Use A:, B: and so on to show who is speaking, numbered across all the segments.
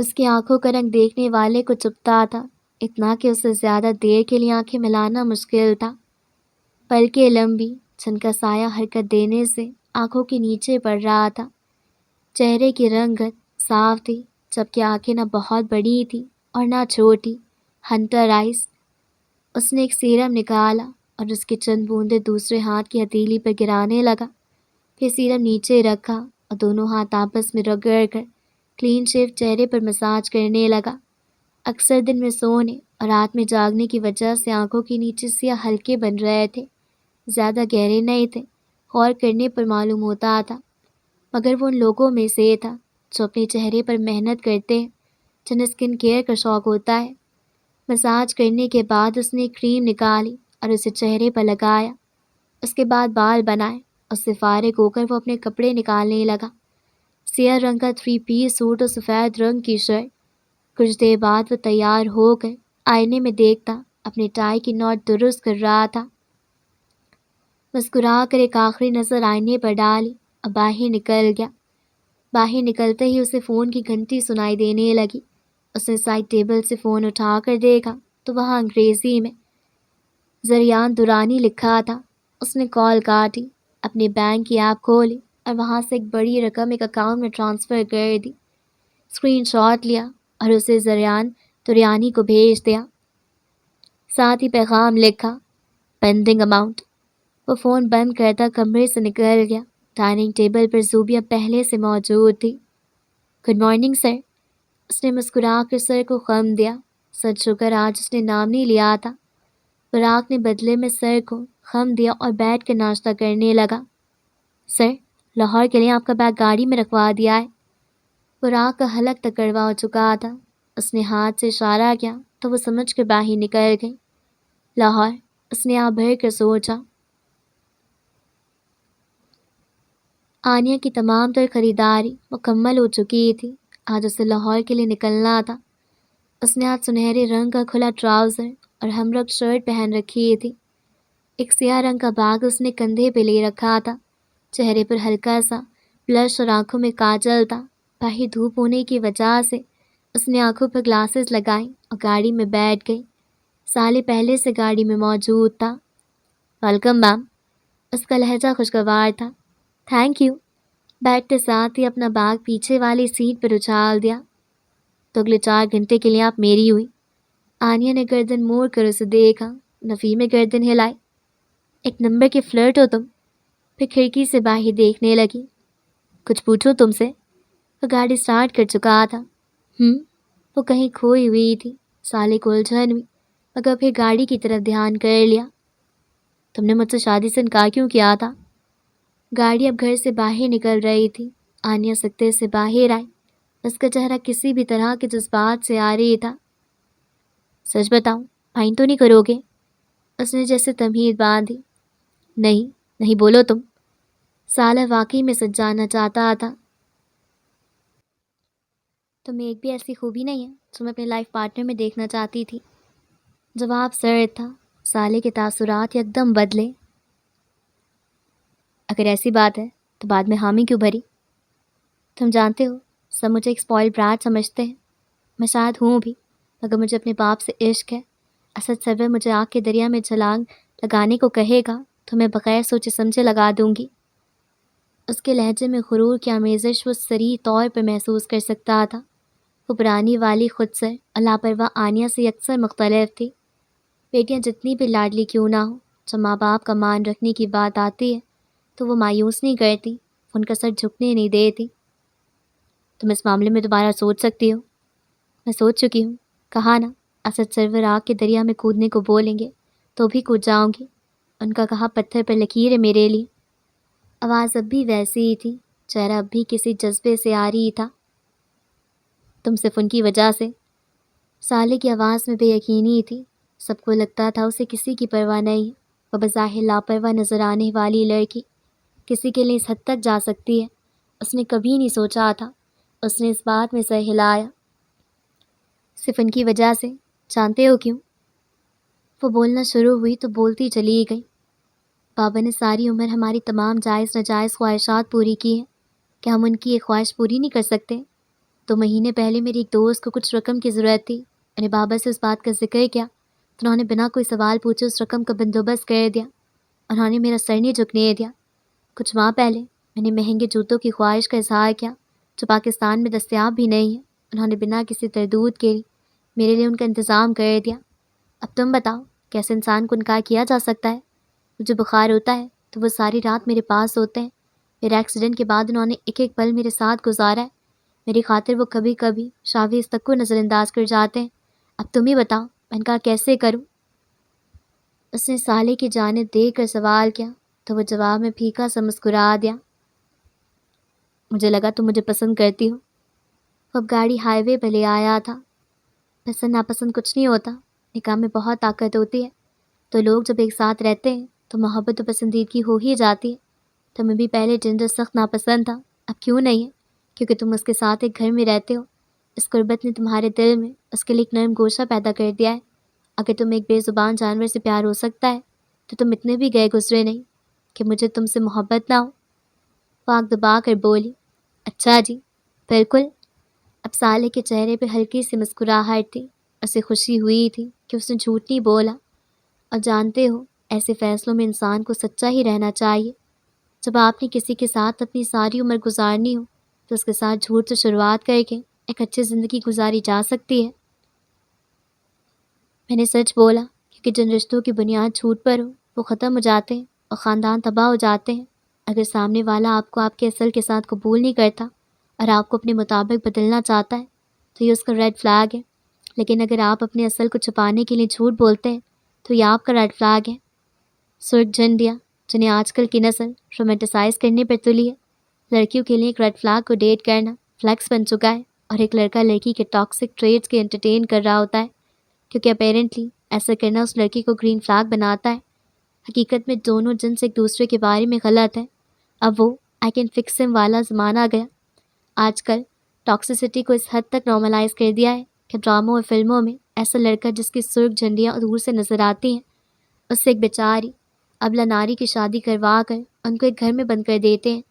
A: اس کی آنکھوں کا رنگ دیکھنے والے کو چبھتا تھا، اتنا کہ اسے زیادہ دیر کے لیے آنکھیں ملانا مشکل تھا۔ پلکیں لمبی، جن کا سایہ حرکت دینے سے آنکھوں کے نیچے پڑ رہا تھا۔ چہرے کی رنگت صاف تھی، جبکہ آنکھیں نہ بہت بڑی تھی اور نہ چھوٹی، ہنٹر آئز۔ اس نے ایک سیرم نکالا اور اس کی چند بوندیں دوسرے ہاتھ کی ہتھیلی پر گرانے لگا، پھر سیرم نیچے رکھا اور دونوں ہاتھ آپس میں رگڑ کر کلین شیو چہرے پر مساج کرنے لگا۔ اکثر دن میں سونے اور رات میں جاگنے کی وجہ سے آنکھوں کے نیچے سیاہ حلقے بن رہے تھے، زیادہ گہرے نہیں تھے، غور کرنے پر معلوم ہوتا تھا، مگر وہ ان لوگوں میں سے تھا جو اپنے چہرے پر محنت کرتے ہیں، جنہیں اسکن کیئر کا شوق ہوتا ہے۔ مساج کرنے کے بعد اس نے کریم نکالی اور اسے چہرے پر لگایا، اس کے بعد بال بنائے۔ اس سے فارغ ہو کر وہ اپنے کپڑے نکالنے لگا، سیاہ رنگ کا 3 پیس سوٹ اور سفید رنگ کی شرٹ۔ کچھ دیر بعد وہ تیار ہو کر آئینے میں دیکھتا اپنے ٹائی کی نوٹ درست کر رہا تھا۔ مسکرا کر ایک آخری نظر آئینے پر ڈالی اور باہر نکل گیا۔ باہر نکلتے ہی اسے فون کی گھنٹی سنائی دینے لگی۔ اس نے سائڈ ٹیبل سے فون اٹھا کر دیکھا تو وہاں انگریزی میں زریان دورانی لکھا تھا۔ اس نے کال کاٹی، اپنے بینک کی ایپ کھولی اور وہاں سے ایک بڑی رقم ایک اکاؤنٹ میں ٹرانسفر کر دی۔ اسکرین شاٹ لیا اور اسے زریان دورانی کو بھیج دیا، ساتھ ہی پیغام لکھا، پینڈنگ اماؤنٹ۔ وہ فون بند کرتا کمرے سے نکل گیا۔ ڈائننگ ٹیبل پر زوبیہ پہلے سے موجود تھی۔ Good morning sir. اس نے مسکرا کر سر کو خم دیا۔ سچ شکر آج اس نے نام نہیں لیا تھا۔ فراق نے بدلے میں سر کو خم دیا اور بیٹھ کر ناشتہ کرنے لگا۔ سر، لاہور کے لیے آپ کا بیگ گاڑی میں رکھوا دیا ہے۔ فراق کا حلق تک کڑوا ہو چکا تھا۔ اس نے ہاتھ سے اشارہ کیا تو وہ سمجھ کر باہر نکل گئی۔ لاہور، اس نے آپ بھر کر سوچا۔ آنیہ کی تمام تر خریداری مکمل ہو چکی تھی۔ آج اسے لاہور کے لیے نکلنا تھا۔ اس نے آج سنہرے رنگ کا کھلا ٹراؤزر اور ہمرنگ شرٹ پہن رکھی تھی۔ ایک سیاہ رنگ کا بیگ اس نے کندھے پہ لے رکھا تھا۔ چہرے پر ہلکا سا بلش اور آنکھوں میں کاجل تھا۔ باہر دھوپ ہونے کی وجہ سے اس نے آنکھوں پر گلاسز لگائیں اور گاڑی میں بیٹھ گئی۔ سالے پہلے سے گاڑی میں موجود تھا۔ ویلکم میم۔ اس کا لہجہ خوشگوار تھا۔ Thank you. بیٹھتے ساتھ ہی اپنا بیگ پیچھے والی سیٹ پر اچھال دیا۔ تو اگلے 4 گھنٹے کے لیے آپ میری ہوئی۔ آنیہ نے گردن موڑ کر اسے دیکھا۔ نفی میں گردن ہلائی۔ ایک نمبر کے فلرٹ ہو تم۔ پھر کھڑکی سے باہر دیکھنے لگی۔ کچھ پوچھو تم سے؟ وہ گاڑی سٹارٹ کر چکا تھا۔ وہ کہیں کھوئی ہوئی تھی۔ سالے کو الجھن ہوئی، مگر پھر گاڑی کی طرف دھیان کر لیا۔ تم نے مجھ سے شادی سے انکار کیوں کیا تھا؟ گاڑی اب گھر سے باہر نکل رہی تھی۔ آنیہ سکتے سے باہر آئی۔ اس کا چہرہ کسی بھی طرح کے جذبات سے آ رہی تھا۔ سچ بتاؤں، مائنڈ تو نہیں کرو گے؟ اس نے جیسے تمہید باندھی۔ نہیں بولو تم۔ سالہ واقعی میں سچ جاننا چاہتا تھا۔ تمہیں ایک بھی ایسی خوبی نہیں ہے جو میں اپنے لائف پارٹنر میں دیکھنا چاہتی تھی؟ جواب سرد تھا۔ سالے کے تاثرات یکدم بدلے۔ اگر ایسی بات ہے تو بعد میں حامی کیوں بھری؟ تم جانتے ہو، سب مجھے ایک سپوائل برات سمجھتے ہیں۔ میں شاید ہوں بھی، مگر مجھے اپنے باپ سے عشق ہے۔ اسد سرور مجھے آگ کے دریا میں چھلانگ لگانے کو کہے گا تو میں بغیر سوچے سمجھے لگا دوں گی۔ اس کے لہجے میں غرور کی آمیزش وہ صریح طور پر محسوس کر سکتا تھا۔ وہ پرانی والی خود سر اور لاپرواہ آنیہ سے اکثر مختلف تھی۔ بیٹیاں جتنی بھی لاڈلی کیوں نہ ہوں، جب ماں باپ کا مان رکھنے کی بات آتی ہے تو وہ مایوس نہیں کرتی، ان کا سر جھکنے نہیں دیتی۔ تم اس معاملے میں دوبارہ سوچ سکتی ہو۔ میں سوچ چکی ہوں، کہا نا، اسد سرور آگ کے دریا میں کودنے کو بولیں گے تو بھی کود جاؤں گی۔ ان کا کہا پتھر پر لکیر ہے میرے لیے۔ آواز اب بھی ویسی ہی تھی، چہرہ اب بھی کسی جذبے سے آ رہی تھا۔ تم صرف ان کی وجہ سے؟ سالے کی آواز میں بے یقینی تھی۔ سب کو لگتا تھا اسے کسی کی پرواہ نہیں۔ وہ بظاہر لاپرواہ نظر آنے والی لڑکی کسی کے لیے اس حد تک جا سکتی ہے، اس نے کبھی نہیں سوچا تھا۔ اس نے اس بات میں سر ہلایا۔ صرف ان کی وجہ سے؟ جانتے ہو کیوں؟ وہ بولنا شروع ہوئی تو بولتی چلی گئی۔ بابا نے ساری عمر ہماری تمام جائز ناجائز خواہشات پوری کی ہیں، کیا ہم ان کی ایک خواہش پوری نہیں کر سکتے؟ 2 مہینے پہلے میری ایک دوست کو کچھ رقم کی ضرورت تھی. میں نے بابا سے اس بات کا ذکر کیا تو انہوں نے بنا کوئی سوال پوچھے اس رقم کا بندوبست کر دیا. انہوں نے میرا سر نہیں جھکنے دیا. کچھ ماہ پہلے میں نے مہنگے جوتوں کی خواہش کا اظہار کیا جو پاکستان میں دستیاب بھی نہیں ہیں. انہوں نے بنا کسی تردید کے میرے لیے ان کا انتظام کر دیا. اب تم بتاؤ کیسے انسان کو انکار کیا جا سکتا ہے؟ مجھے بخار ہوتا ہے تو وہ ساری رات میرے پاس ہوتے ہیں. میرے ایکسیڈنٹ کے بعد انہوں نے ایک ایک پل میرے ساتھ گزارا ہے. میری خاطر وہ کبھی کبھی شاویز تک کو نظر انداز کر جاتے ہیں. اب تم ہی بتاؤ میں انکار کیسے کروں؟ اس نے سالے کی جانب دیکھ کر سوال کیا تو وہ جواب میں پھیکا سا مسکرا دیا. مجھے لگا تم مجھے پسند کرتی ہو. اب گاڑی ہائی وے پہ لے آیا تھا. پسند ناپسند کچھ نہیں ہوتا، نکاح میں بہت طاقت ہوتی ہے. تو لوگ جب ایک ساتھ رہتے ہیں تو محبت و پسندیدگی ہو ہی جاتی ہے. تمہیں بھی پہلے جنڈر سخت ناپسند تھا، اب کیوں نہیں ہے؟ کیونکہ تم اس کے ساتھ ایک گھر میں رہتے ہو. اس قربت نے تمہارے دل میں اس کے لیے ایک نرم گوشہ پیدا کر دیا ہے. اگر تم ایک بے زبان جانور سے پیار ہو سکتا ہے تو تم اتنے بھی گئے گزرے نہیں کہ مجھے تم سے محبت نہ ہو. پاک دبا کر بولی. اچھا جی بالکل. اب سالے کے چہرے پہ ہلکی سی مسکراہٹ تھی. اسے خوشی ہوئی تھی کہ اس نے جھوٹ نہیں بولا. اور جانتے ہو ایسے فیصلوں میں انسان کو سچا ہی رہنا چاہیے. جب آپ نے کسی کے ساتھ اپنی ساری عمر گزارنی ہو تو اس کے ساتھ جھوٹ سے شروعات کر کے ایک اچھی زندگی گزاری جا سکتی ہے. میں نے سچ بولا کیونکہ جن رشتوں کی بنیاد جھوٹ پر ہو وہ ختم ہو جاتے ہیں اور خاندان تباہ ہو جاتے ہیں. اگر سامنے والا آپ کو آپ کے اصل کے ساتھ قبول نہیں کرتا اور آپ کو اپنے مطابق بدلنا چاہتا ہے تو یہ اس کا ریڈ فلیگ ہے. لیکن اگر آپ اپنے اصل کو چھپانے کے لیے جھوٹ بولتے ہیں تو یہ آپ کا ریڈ فلیگ ہے. سرخ جھنڈیاں جنہیں آج کل کی نسل رومانٹیسائز کرنے پر تلی ہے. لڑکیوں کے لیے ایک ریڈ فلیگ کو ڈیٹ کرنا فلیکس بن چکا ہے اور ایک لڑکا لڑکی کے ٹاکسک ٹریٹس کے انٹرٹین کر رہا ہوتا ہے کیونکہ اپیرنٹلی ایسا کرنا اس لڑکی کو گرین فلیگ بناتا ہے. حقیقت میں دونوں جنس ایک دوسرے کے بارے میں غلط ہیں. اب وہ آئی کین فکس ہم والا زمانہ آ گیا. آج کل ٹاکسیسٹی کو اس حد تک نارملائز کر دیا ہے کہ ڈراموں اور فلموں میں ایسا لڑکا جس کی سرخ جھنڈیاں دور سے نظر آتی ہیں اس سے ایک بیچاری ابلا ناری کی شادی کروا کر ان کو ایک گھر میں بند کر دیتے ہیں.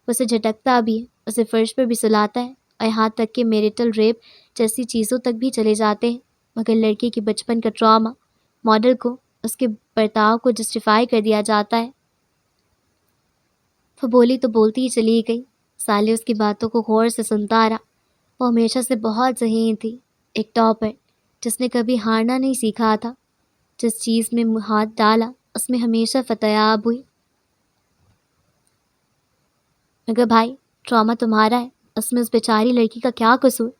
A: اسے جھٹکتا بھی ہے، اسے فرش پر بھی سلاتا ہے اور یہاں تک کہ میریٹل ریپ جیسی چیزوں تک بھی چلے جاتے ہیں. مگر لڑکی کے بچپن کا ٹراما ماڈل کو اس کے برتاؤ کو جسٹیفائی کر دیا جاتا ہے. وہ بولی تو بولتی ہی چلی گئی. سالے اس کی باتوں کو غور سے سنتا رہا. وہ ہمیشہ سے بہت ذہین تھی، ایک ٹاپر جس نے کبھی ہارنا نہیں سیکھا تھا. جس چیز میں ہاتھ ڈالا اس میں ہمیشہ فتح یاب ہوئی. مگر بھائی ٹراما تمہارا ہے، اس میں اس بیچاری لڑکی کا کیا قصور؟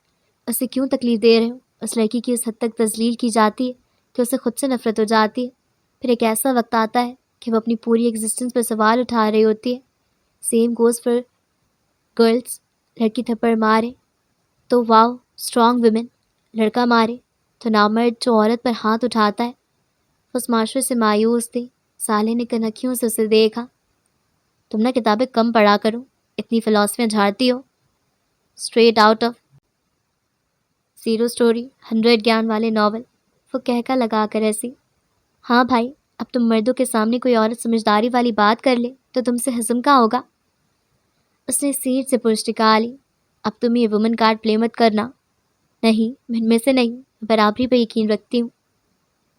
A: اسے کیوں تکلیف دے رہے ہو؟ اس لڑکی کی اس حد تک تذلیل کی جاتی ہے کہ اسے خود سے نفرت ہو جاتی ہے. پھر ایک ایسا وقت آتا ہے کہ وہ اپنی پوری ایگزسٹنس پر سوال اٹھا رہی ہوتی ہے. Same goes for girls. لڑکی تھپڑ مارے تو واو اسٹرانگ ویمن، لڑکا مارے تو نامرد جو عورت پر ہاتھ اٹھاتا ہے. اس معاشرے سے مایوس تھی. سالے نے کنکھیوں سے اسے دیکھا. تم نے کتابیں کم پڑھا کرو، اتنی فلاسفیاں جھاڑتی ہو. اسٹریٹ آؤٹ آف 0 اسٹوری 100 گیان والے ناول. وہ کہکا لگا کر ایسی. ہاں بھائی اب تم مردوں کے سامنے کوئی عورت سمجھداری والی بات کر لے تو تم سے ہضم کا ہوگا. اس نے سیٹ سے پرش ٹکا لی. اب تم یہ وومن کارڈ پلے مت کرنا. نہیں میں ان میں سے نہیں، برابری پہ یقین رکھتی ہوں.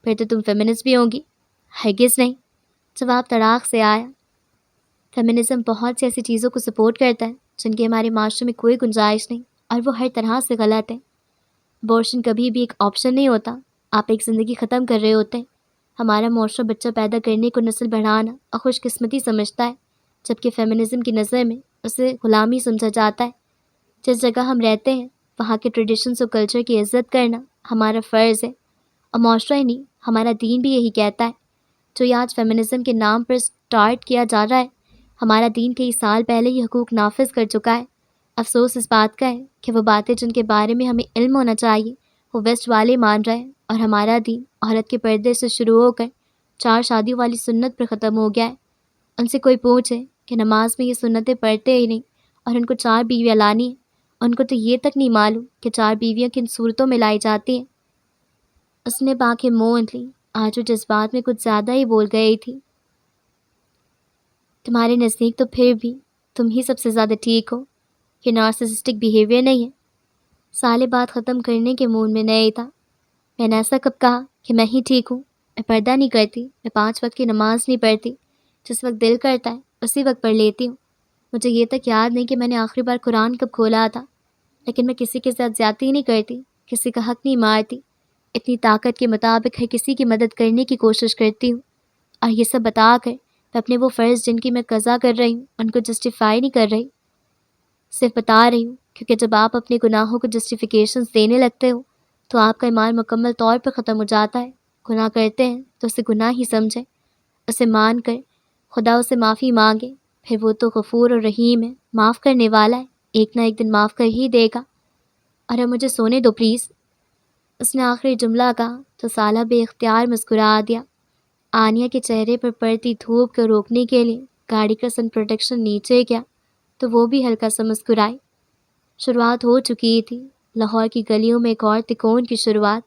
A: پھر تو تم فیمنسٹ بھی ہوں گی. ہرگز نہیں. جواب تڑاق سے آیا. فیمنزم بہت سی ایسی چیزوں کو سپورٹ کرتا ہے جن کی ہمارے معاشرے میں کوئی گنجائش نہیں اور وہ ہر طرح سے غلط ہے. ابورشن کبھی بھی ایک آپشن نہیں ہوتا، آپ ایک زندگی ختم کر رہے ہوتے ہیں. ہمارا معاشرہ بچہ پیدا کرنے کو نسل بڑھانا اور خوش قسمتی سمجھتا ہے جبکہ فیمنزم کی نظر میں اسے غلامی سمجھا جاتا ہے. جس جگہ ہم رہتے ہیں وہاں کے ٹریڈیشنس و کلچر کی عزت کرنا ہمارا فرض ہے اور معاشرہ ہی نہیں ہمارا دین بھی یہی کہتا ہے. جو یہ آج فیمنزم کے نام پر سٹارٹ کیا جا رہا ہے ہمارا دین کئی سال پہلے یہ حقوق نافذ کر چکا ہے. افسوس اس بات کا ہے کہ وہ باتیں جن کے بارے میں ہمیں علم ہونا چاہیے وہ ویسٹ والے مان رہے ہیں اور ہمارا دین عورت کے پردے سے شروع ہو کر 4 شادیوں والی سنت پر ختم ہو گیا ہے. ان سے کوئی پوچھے کہ نماز میں یہ سنتیں پڑھتے ہی نہیں اور ان کو 4 بیویاں لانی ہیں. ان کو تو یہ تک نہیں معلوم کہ 4 بیویاں کن صورتوں میں لائی جاتی ہیں. اس نے بانکھیں موند لی. آج وہ جذبات میں کچھ زیادہ ہی بول گئی تھی. تمہارے نزدیک تو پھر بھی تم ہی سب سے زیادہ ٹھیک ہو. یہ نارسسسٹک بیہیویئر نہیں ہے. سالے بات ختم کرنے کے موڈ میں نہیں تھا۔ میں نے ایسا کب کہا کہ میں ہی ٹھیک ہوں؟ میں پردہ نہیں کرتی، میں 5 وقت کی نماز نہیں پڑھتی، جس وقت دل کرتا ہے اسی وقت پڑھ لیتی ہوں۔ مجھے یہ تک یاد نہیں کہ میں نے آخری بار قرآن کب کھولا تھا، لیکن میں کسی کے ساتھ زیادتی نہیں کرتی، کسی کا حق نہیں مارتی، اتنی طاقت کے مطابق ہر کسی کی مدد کرنے کی کوشش کرتی ہوں۔ اور یہ سب بتا کر میں اپنے وہ فرض جن کی میں قضا کر رہی ہوں ان کو جسٹیفائی نہیں کر رہی، صرف بتا رہی ہوں، کیونکہ جب آپ اپنے گناہوں کو جسٹیفیکیشنز دینے لگتے ہو تو آپ کا ایمان مکمل طور پر ختم ہو جاتا ہے۔ گناہ کرتے ہیں تو اسے گناہ ہی سمجھیں، اسے مان کر خدا اسے معافی مانگے، پھر وہ تو غفور اور رحیم ہے، معاف کرنے والا ہے، ایک نہ ایک دن معاف کر ہی دے گا۔ اور اب مجھے سونے دو پلیز۔ اس نے آخری جملہ کہا تو سالہ بے اختیار مسکرا دیا۔ آنیہ کے چہرے پر پڑتی دھوپ کو روکنے کے لیے گاڑی کا سن پروٹیکشن نیچے گیا تو وہ بھی ہلکا سا مسکرائی۔ شروعات ہو چکی تھی، لاہور کی گلیوں میں ایک اور تکون کی شروعات۔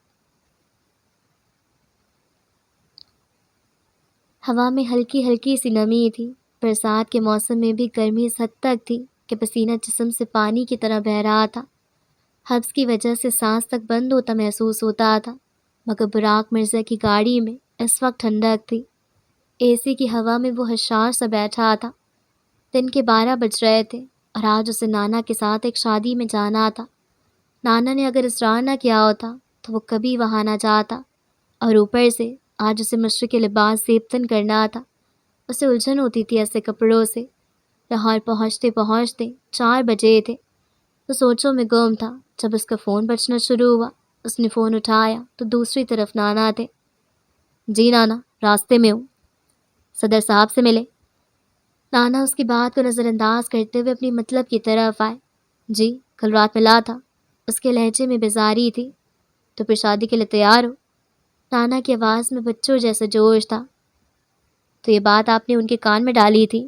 A: ہوا میں ہلکی ہلکی سی نمی تھی۔ برسات کے موسم میں بھی گرمی اس حد تک تھی کہ پسینہ جسم سے پانی کی طرح بہہ رہا تھا۔ حبس کی وجہ سے سانس تک بند ہوتا محسوس ہوتا تھا، مگر براق مرزا کی گاڑی میں اس وقت ٹھنڈک تھی۔ اے سی کی ہوا میں وہ حشاش سا بیٹھا تھا۔ دن کے 12 بج رہے تھے اور آج اسے نانا کے ساتھ ایک شادی میں جانا تھا۔ نانا نے اگر اصرار نہ کیا ہوتا تو وہ کبھی وہاں نہ جاتا، اور اوپر سے آج اسے مشرقی لباس زیبتن کرنا تھا۔ اسے الجھن ہوتی تھی ایسے کپڑوں سے۔ لاہور پہنچتے پہنچتے 4 بجے تھے۔ وہ سوچوں میں گم تھا جب اس کا فون بجنا شروع ہوا۔ اس نے فون اٹھایا تو دوسری طرف نانا تھے۔ جی نانا، راستے میں ہوں، صدر صاحب سے ملے۔ نانا اس کی بات کو نظر انداز کرتے ہوئے اپنی مطلب کی طرف آئے۔ جی، کل رات ملا تھا۔ اس کے لہجے میں بیزاری تھی۔ تو پھر شادی کے لیے تیار ہو؟ نانا کی آواز میں بچوں جیسا جوش تھا۔ تو یہ بات آپ نے ان کے کان میں ڈالی تھی؟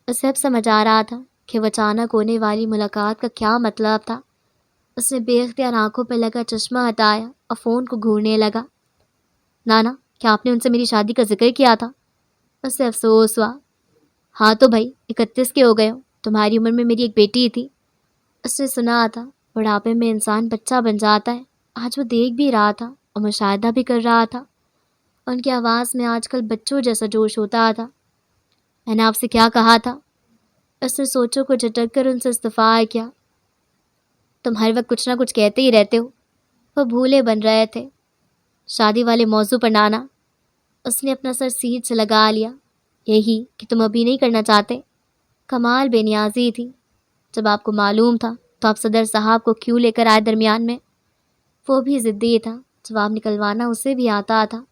A: اسے اب سمجھ آ رہا تھا کہ وہ اچانک ہونے والی ملاقات کا کیا مطلب تھا۔ اس نے بے اختیار آنکھوں پر لگا چشمہ ہٹایا اور فون کو گھورنے لگا۔ نانا، کیا آپ نے ان سے میری شادی کا ذکر کیا تھا؟ اسے افسوس ہوا۔ ہاں تو بھائی 31 کے ہو گئے ہو، تمہاری عمر میں میری ایک بیٹی تھی۔ اس نے سنا تھا بڑھاپے میں انسان بچہ بن جاتا ہے۔ آج وہ دیکھ بھی رہا تھا اور مشاہدہ بھی کر رہا تھا۔ ان کی آواز میں آج کل بچوں جیسا جوش ہوتا تھا۔ میں نے آپ سے کیا کہا تھا؟ اس نے سوچوں کو جھٹک کر ان سے استفسار کیا۔ تم ہر وقت کچھ نہ کچھ کہتے ہی رہتے ہو۔ وہ بھولے بن رہے تھے۔ شادی والے موضوع پر نانا۔ اس نے اپنا سر سیٹ سے لگا لیا۔ یہی کہ تم ابھی نہیں کرنا چاہتے؟ کمال بے نیازی تھی۔ جب آپ کو معلوم تھا تو آپ صدر صاحب کو کیوں لے کر آئے درمیان میں؟ وہ بھی ضدی تھا، جواب نکلوانا اسے بھی آتا تھا۔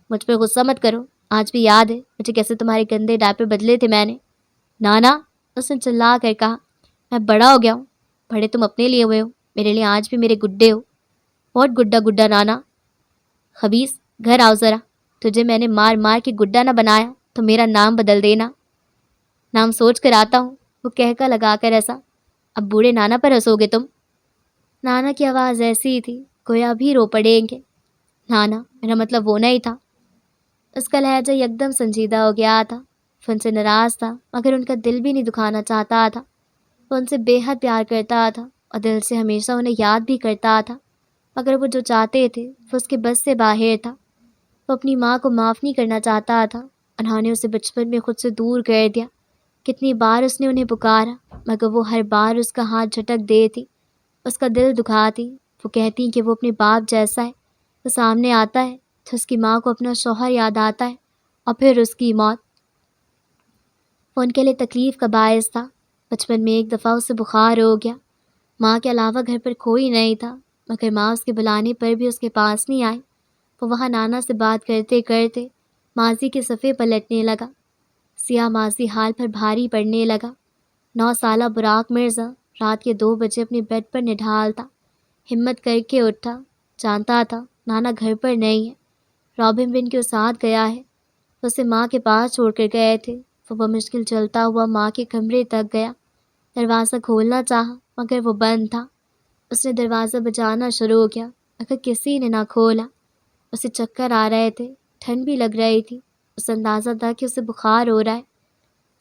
A: مجھ پہ غصہ مت کرو، آج بھی یاد ہے مجھے کیسے تمہارے گندے ڈائپر بدلے تھے میں نے۔ نانا، اس نے چلا کر کہا، میں بڑا ہو گیا ہوں۔ بڑے تم اپنے لیے ہوئے ہو، میرے لیے آج بھی میرے گڈے ہو۔ بہت گڈا گڈا نانا۔ خبیث، گھر آؤ ذرا۔ تجھے میں نے مار مار کے گڈا نہ بنایا تو میرا نام بدل دینا۔ نام سوچ کر آتا ہوں، وہ کہہ لگا کر ایسا۔ اب بوڑھے نانا پر ہنسو گے تم؟ نانا کی آواز ایسی تھی گویا ابھی رو پڑیں گے۔ نانا، میرا مطلب وہ نہیں تھا۔ اس کا لہجہ یکدم سنجیدہ ہو گیا تھا۔ وہ ان سے ناراض تھا مگر ان کا دل بھی نہیں دکھانا چاہتا تھا۔ وہ ان سے بے حد پیار کرتا تھا اور دل سے ہمیشہ انہیں یاد بھی کرتا تھا، مگر وہ جو چاہتے تھے وہ اس کے بس سے باہر تھا۔ وہ اپنی ماں کو معاف نہیں کرنا چاہتا تھا۔ انہوں نے اسے بچپن میں خود سے دور کر دیا۔ کتنی بار اس نے انہیں پکارا مگر وہ ہر بار اس کا ہاتھ جھٹک دیتی، اس کا دل دکھاتی۔ وہ کہتی کہ وہ اپنے باپ جیسا ہے۔ وہ سامنے آتا ہے تو اس کی ماں کو اپنا شوہر یاد آتا ہے اور پھر اس کی موت۔ وہ ان کے لیے تکلیف کا باعث تھا۔ بچپن میں ایک دفعہ اسے بخار ہو گیا۔ ماں کے علاوہ گھر پر کوئی نہیں تھا، مگر ماں اس کے بلانے پر بھی اس کے پاس نہیں آئی۔ وہ وہاں نانا سے بات کرتے کرتے ماضی کے صفحے پلٹنے لگا۔ سیاہ ماضی حال پر بھاری پڑنے لگا۔ 9 سالہ براق مرزا رات کے 2 بجے اپنے بیڈ پر نڈھال تھا۔ ہمت کر کے اٹھا، جانتا تھا نانا گھر پر نہیں ہے، رابن بن کے ساتھ گیا ہے۔ اسے ماں کے پاس چھوڑ کر گئے تھے۔ وہ بمشکل چلتا ہوا ماں کے کمرے تک گیا۔ دروازہ کھولنا چاہا مگر وہ بند تھا۔ اس نے دروازہ بجانا شروع کیا مگر کسی نے نہ کھولا۔ اسے چکر آ رہے تھے، ٹھنڈ بھی لگ رہی تھی۔ اسے اندازہ تھا کہ اسے بخار ہو رہا ہے۔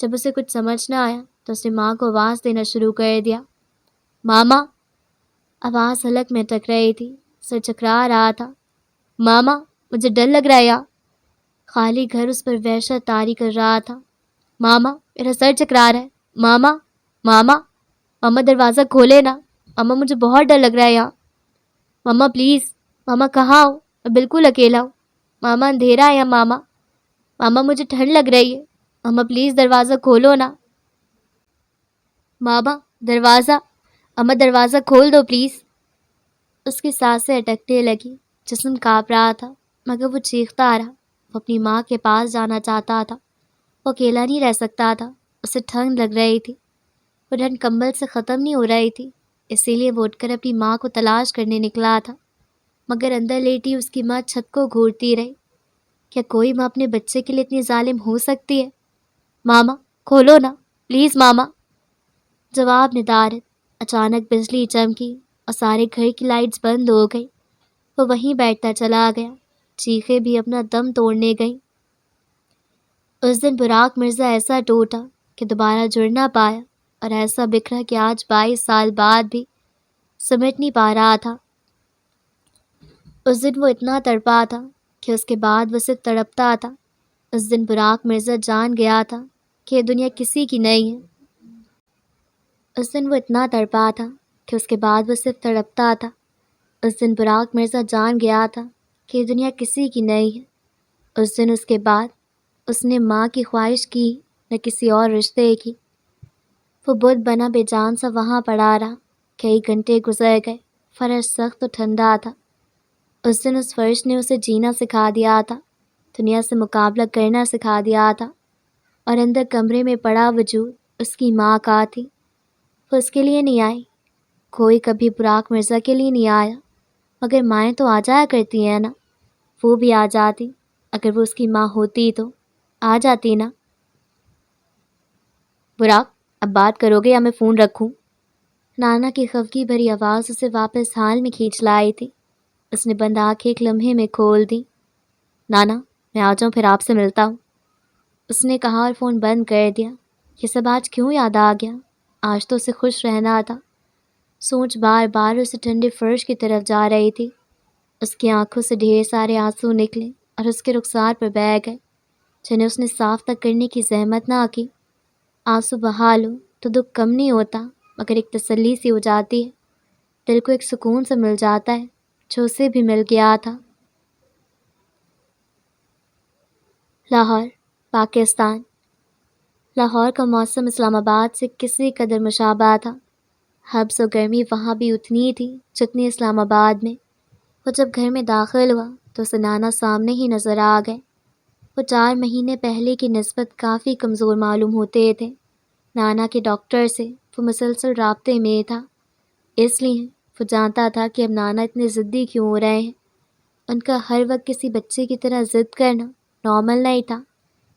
A: جب اسے کچھ سمجھ نہ آیا تو اس نے ماں کو آواز دینا شروع کر دیا، ماما۔ آواز حلق میں اٹک رہی تھی، سر چکرا رہا تھا۔ ماما مجھے ڈر لگ رہا ہے یار۔ خالی گھر اس پر وحشت طاری کر رہا تھا۔ ماما میرا سر چکرا رہا ہے، ماما ماما ماما دروازہ کھولے نا، ماما مجھے بہت ڈر لگ رہا ہے یار۔ ماما پلیز، ماما کہاں ہو؟ میں بالکل اکیلا ہوں، ماما اندھیرا ہے ماما، ماما مجھے ٹھنڈ لگ رہی ہے، ماما پلیز دروازہ کھولو نا۔ ماما دروازہ، ماما دروازہ کھول دو پلیز۔ اس کی سانسیں اٹکنے لگی، جسم کانپ رہا تھا، مگر وہ چیختا رہا۔ وہ اپنی ماں کے پاس جانا چاہتا تھا، وہ اکیلا نہیں رہ سکتا تھا، اسے ٹھنڈ لگ رہی تھی، وہ ٹھنڈ کمبل سے ختم نہیں ہو رہی تھی، اسی لیے وہ اٹھ کر اپنی ماں کو تلاش کرنے نکلا تھا، مگر اندر لیٹی اس کی ماں چھت کو گھورتی رہی۔ کیا کوئی ماں اپنے بچے کے لیے اتنی ظالم ہو سکتی ہے؟ ماما کھولو نا پلیز ماما۔ جواب ندارت۔ اچانک بجلی چمکی اور سارے گھر کی لائٹس بند ہو گئی۔ وہ وہیں بیٹھتا چلا گیا، چیخیں بھی اپنا دم توڑنے گئیں۔ اس دن براق مرزا ایسا ٹوٹا کہ دوبارہ جڑ نہ پایا، اور ایسا بکھرا کہ آج 22 سال بعد بھی سمٹ نہیں پا رہا تھا۔ اس دن وہ اتنا تڑپا تھا کہ اس کے بعد وہ صرف تڑپتا تھا۔ اس دن براق مرزا جان گیا تھا کہ یہ دنیا کسی کی نہیں ہے۔ اس دن وہ اتنا تڑپا تھا کہ اس کے بعد وہ صرف تڑپتا تھا۔ اس دن براق مرزا جان گیا تھا کہ یہ دنیا کسی کی نہیں ہے۔ اس دن اس کے بعد اس نے ماں کی خواہش کی نہ کسی اور رشتے کی۔ وہ بت بنا بے جان سا وہاں پڑا رہا۔ کئی گھنٹے گزر گئے، فرش سخت و ٹھنڈا تھا۔ اس دن اس فرش نے اسے جینا سکھا دیا تھا، دنیا سے مقابلہ کرنا سکھا دیا تھا، اور اندر کمرے میں پڑا وجود اس کی ماں کا تھی۔ وہ اس کے لیے نہیں آئی، کوئی کبھی براق مرزا کے لیے نہیں آیا، مگر مائیں تو آ جایا کرتی ہیں نا، وہ بھی آ جاتی، اگر وہ اس کی ماں ہوتی تو آ جاتی نا۔ براق اب بات کرو گے یا میں فون رکھوں؟ نانا کی خفگی بھری آواز اسے واپس حال میں کھینچ لائی تھی۔ اس نے بند آنکھیں ایک لمحے میں کھول دی۔ نانا میں آ جاؤں پھر آپ سے ملتا ہوں، اس نے کہا اور فون بند کر دیا۔ یہ سب آج کیوں یاد آ گیا؟ آج تو اسے خوش رہنا تھا۔ سوچ بار بار اسے ٹھنڈے فرش کی طرف جا رہی تھی۔ اس کی آنکھوں سے ڈھیر سارے آنسو نکلے اور اس کے رخسار پر بہہ گئے، جنہیں اس نے صاف تک کرنے کی زحمت نہ کی۔ آنسو بہا لو تو دکھ کم نہیں ہوتا، مگر ایک تسلی سی ہو جاتی ہے، دل کو ایک سکون سے مل جاتا ہے جو اسے بھی مل گیا تھا۔ لاہور، پاکستان۔ لاہور کا موسم اسلام آباد سے کسی قدر مشابہ تھا۔ حبس و گرمی وہاں بھی اتنی تھی جتنی اسلام آباد میں۔ وہ جب گھر میں داخل ہوا تو اسے نانا سامنے ہی نظر آ گئے۔ وہ 4 مہینے پہلے کی نسبت کافی کمزور معلوم ہوتے تھے۔ نانا کے ڈاکٹر سے وہ مسلسل رابطے میں تھا، اس لیے وہ جانتا تھا کہ اب نانا اتنے ضدی کیوں ہو رہے ہیں۔ ان کا ہر وقت کسی بچے کی طرح ضد کرنا نارمل نہیں تھا،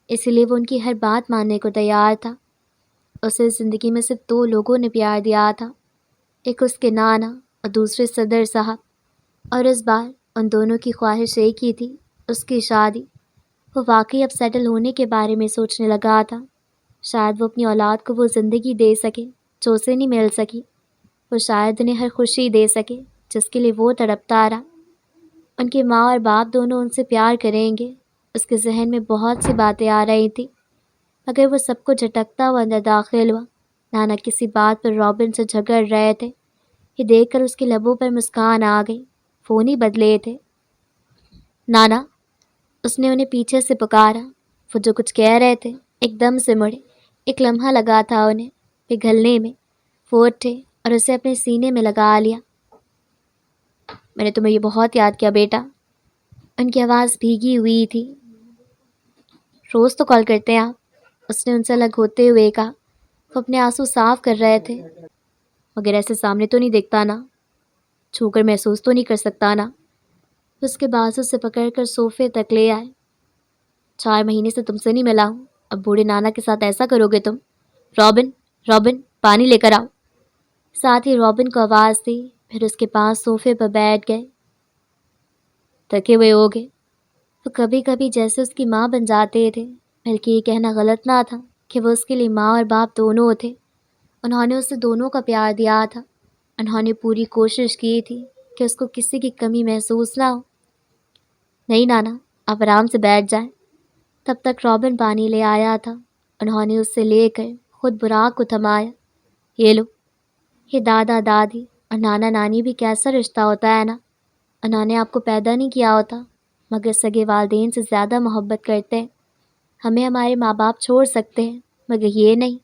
A: اسی لیے وہ ان کی ہر بات ماننے کو تیار تھا۔ اسے زندگی میں صرف 2 لوگوں نے پیار دیا تھا، ایک اس کے نانا اور دوسرے صدر صاحب، اور اس بار ان دونوں کی خواہش ایک ہی تھی، اس کی شادی۔ وہ واقعی اب سیٹل ہونے کے بارے میں سوچنے لگا تھا۔ شاید وہ اپنی اولاد کو وہ زندگی دے سکے جو اسے نہیں مل سکی، وہ شاید انہیں ہر خوشی دے سکے جس کے لیے وہ تڑپتا رہا۔ ان کی ماں اور باپ دونوں ان سے پیار کریں گے، اس کے ذہن میں بہت سی باتیں آ رہی تھیں، مگر وہ سب کو جھٹکتا ہوا اندر داخل ہوا۔ نانا کسی بات پر رابن سے جھگڑ رہے تھے، یہ دیکھ کر اس کے لبوں پر مسکان آ گئی۔ فون ہی بدلے تھے۔ نانا، اس نے انہیں پیچھے سے پکارا۔ وہ جو کچھ کہہ رہے تھے ایک دم سے مڑے، ایک لمحہ لگا تھا انہیں پگھلنے میں۔ وہ اٹھے اور اسے اپنے سینے میں لگا لیا۔ میں نے تمہیں یہ بہت یاد کیا بیٹا۔ ان کی آواز بھیگی ہوئی تھی۔ روز تو کال کرتے ہیں آپ، اس نے ان سے الگ ہوتے ہوئے کہا۔ وہ اپنے آنسو صاف کر رہے تھے۔ مگر ایسے سامنے تو نہیں دیکھتا نا، چھو کر محسوس تو نہیں کر سکتا نا۔ اس کے بازو سے پکڑ کر صوفے تک لے آئے۔ 4 مہینے سے تم سے نہیں ملا ہوں، اب بوڑھے نانا کے ساتھ ایسا کرو گے تم؟ رابن، رابن پانی لے کر آؤ۔ ساتھ ہی رابن کو آواز دی، پھر اس کے پاس صوفے پر بیٹھ گئے۔ تھکے ہوئے ہو گئے؟ وہ کبھی کبھی جیسے اس کی ماں بن جاتے تھے، بلکہ یہ کہنا غلط نہ تھا کہ وہ اس کے لیے ماں اور باپ دونوں تھے۔ انہوں نے اسے دونوں کا پیار دیا تھا، انہوں نے پوری کوشش کی تھی کہ اس کو کسی کی کمی محسوس نہ ہو۔ نہیں نانا، آپ آرام سے بیٹھ جائیں۔ تب تک رابن پانی لے آیا تھا۔ انہوں نے اس سے لے کر خود براق کو تھمایا۔ یہ لو، یہ دادا دادی اور نانا نانی بھی کیسا رشتہ ہوتا ہے نا۔ انہوں نے آپ کو پیدا نہیں کیا ہوتا، مگر سگے والدین سے زیادہ محبت کرتے ہیں۔ ہمیں ہمارے ماں باپ چھوڑ سکتے ہیں، مگر یہ نہیں،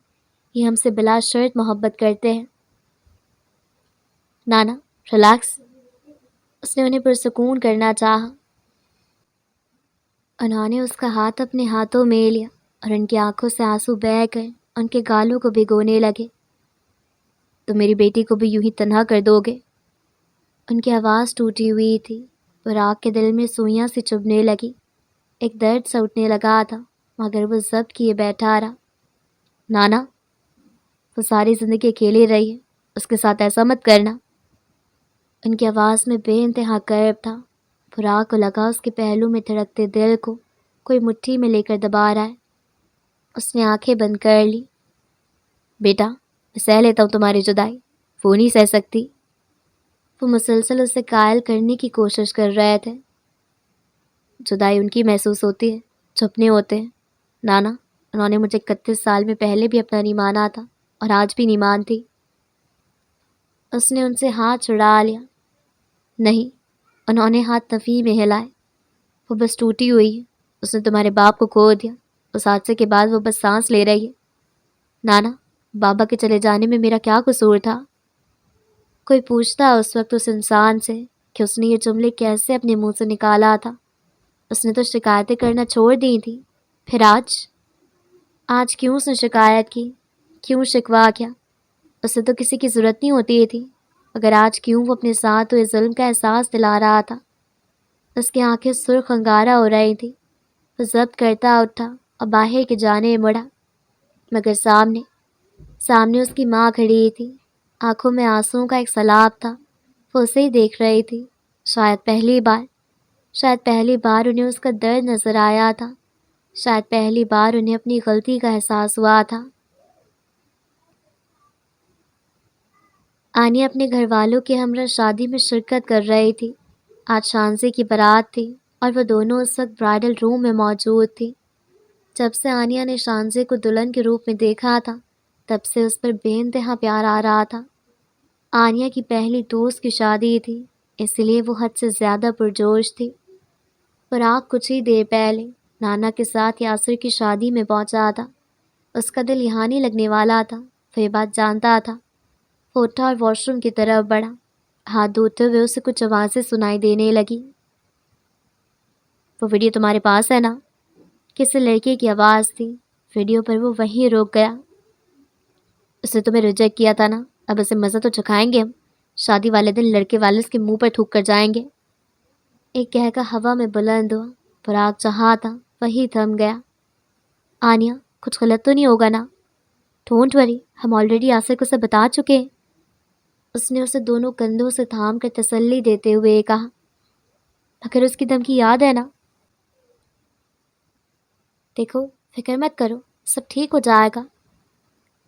A: یہ ہم سے بلا شرط محبت کرتے ہیں۔ نانا ریلیکس، اس نے انہیں پرسکون کرنا چاہا۔ انہوں نے اس کا ہاتھ اپنے ہاتھوں میں لیا اور ان کی آنکھوں سے آنسو بہہ کر ان کے گالوں کو بھگونے لگے۔ تو میری بیٹی کو بھی یوں ہی تنہا کر دو گے؟ ان کی آواز ٹوٹی ہوئی تھی۔ براق کے دل میں سوئیاں سی چبھنے لگی۔ ایک درد سا اٹھنے لگا تھا، مگر وہ ضبط کیے بیٹھا رہا۔ نانا، وہ ساری زندگی اکیلے رہی ہے، اس کے ساتھ ایسا مت کرنا۔ ان کی آواز میں بے انتہا کرب تھا۔ براق کو لگا اس کے پہلو میں دھڑکتے دل کو کوئی مٹھی میں لے کر دبا رہا ہے۔ اس نے آنکھیں بند کر لی۔ بیٹا، میں سہ لیتا ہوں تمہاری جدائی، وہ نہیں سہ سکتی۔ وہ مسلسل اسے قائل کرنے کی کوشش کر رہے تھے۔ جدائی ان کی محسوس ہوتی ہے جو اپنے ہوتے ہیں۔ نانا، انہوں نے مجھے 31 سال میں پہلے بھی اپنا نہیں مانا تھا، اور آج بھی نہیں مانتی۔ اس نے ان سے ہاتھ چھڑا لیا۔ نہیں، انہوں نے ہاتھ نفی میں ہلائے۔ وہ بس ٹوٹی ہوئی ہے، اس نے تمہارے باپ کو کھو دیا۔ اس حادثے کے بعد وہ بس سانس لے رہی ہے۔ نانا، بابا کے چلے جانے میں میرا کیا قصور تھا؟ کوئی پوچھتا اس وقت اس انسان سے کہ اس نے یہ جملے کیسے اپنے منہ سے نکالا تھا۔ اس نے تو شکایتیں کرنا چھوڑ دی تھی، پھر آج کیوں اس نے شکایت کی؟ کیوں شکوا کیا؟ اسے تو کسی کی ضرورت نہیں ہوتی تھی، مگر آج کیوں وہ اپنے ساتھ ہوئے ظلم کا احساس دلا رہا تھا؟ اس کی آنکھیں سرخ انگارہ ہو رہی تھی۔ وہ ضبط کرتا اٹھا اور باہر کی جانب مڑا، مگر سامنے اس کی ماں کھڑی تھی۔ آنکھوں میں آنسوؤں کا ایک سیلاب تھا۔ وہ اسے ہی دیکھ رہی تھی۔ شاید پہلی بار انہیں اس کا درد نظر آیا تھا۔ شاید پہلی بار انہیں اپنی غلطی کا احساس ہوا تھا۔ آنیا اپنے گھر والوں کے ہمراہ شادی میں شرکت کر رہی تھی۔ آج شانزے کی بارات تھی اور وہ دونوں اس وقت برائڈل روم میں موجود تھی۔ جب سے آنیا نے شانزے کو دلہن کے روپ میں دیکھا تھا، تب سے اس پر بے انتہا پیار آ رہا تھا۔ آنیا کی پہلی دوست کی شادی تھی، اس لیے وہ حد سے زیادہ پرجوش تھی۔ براق کچھ ہی دیر پہلے نانا کے ساتھ یاسر کی شادی میں پہنچا تھا۔ اس کا دل یہاں نہیں لگنے والا تھا، وہ یہ بات جانتا تھا۔ وہ اٹھا اور واش روم کی طرف بڑھا۔ ہاتھ دھوتے ہوئے اسے کچھ آوازیں سنائی دینے لگی۔ وہ ویڈیو تمہارے پاس ہے نا؟ کسی لڑکے کی آواز تھی۔ ویڈیو پر وہ وہیں رک گیا۔ اس نے تمہیں ریجیکٹ کیا تھا نا، اب اسے مزہ تو چکھائیں گے ہم۔ شادی والے دن لڑکے والے اس کے منہ پر تھوک کر جائیں گے۔ ایک کہکا ہوا میں بلند ہوا۔ براق جہاں تھا وہی تھم گیا۔ آنیا، کچھ غلط تو نہیں ہوگا نا؟ ڈونٹ وری، ہم آلریڈی یاسر کو سب بتا چکے ہیں۔ اس نے اسے دونوں کندھوں سے تھام کر تسلی دیتے ہوئے کہا۔ مگر اس کی دھمکی یاد ہے نا؟ دیکھو، فکر مت کرو، سب ٹھیک ہو جائے گا۔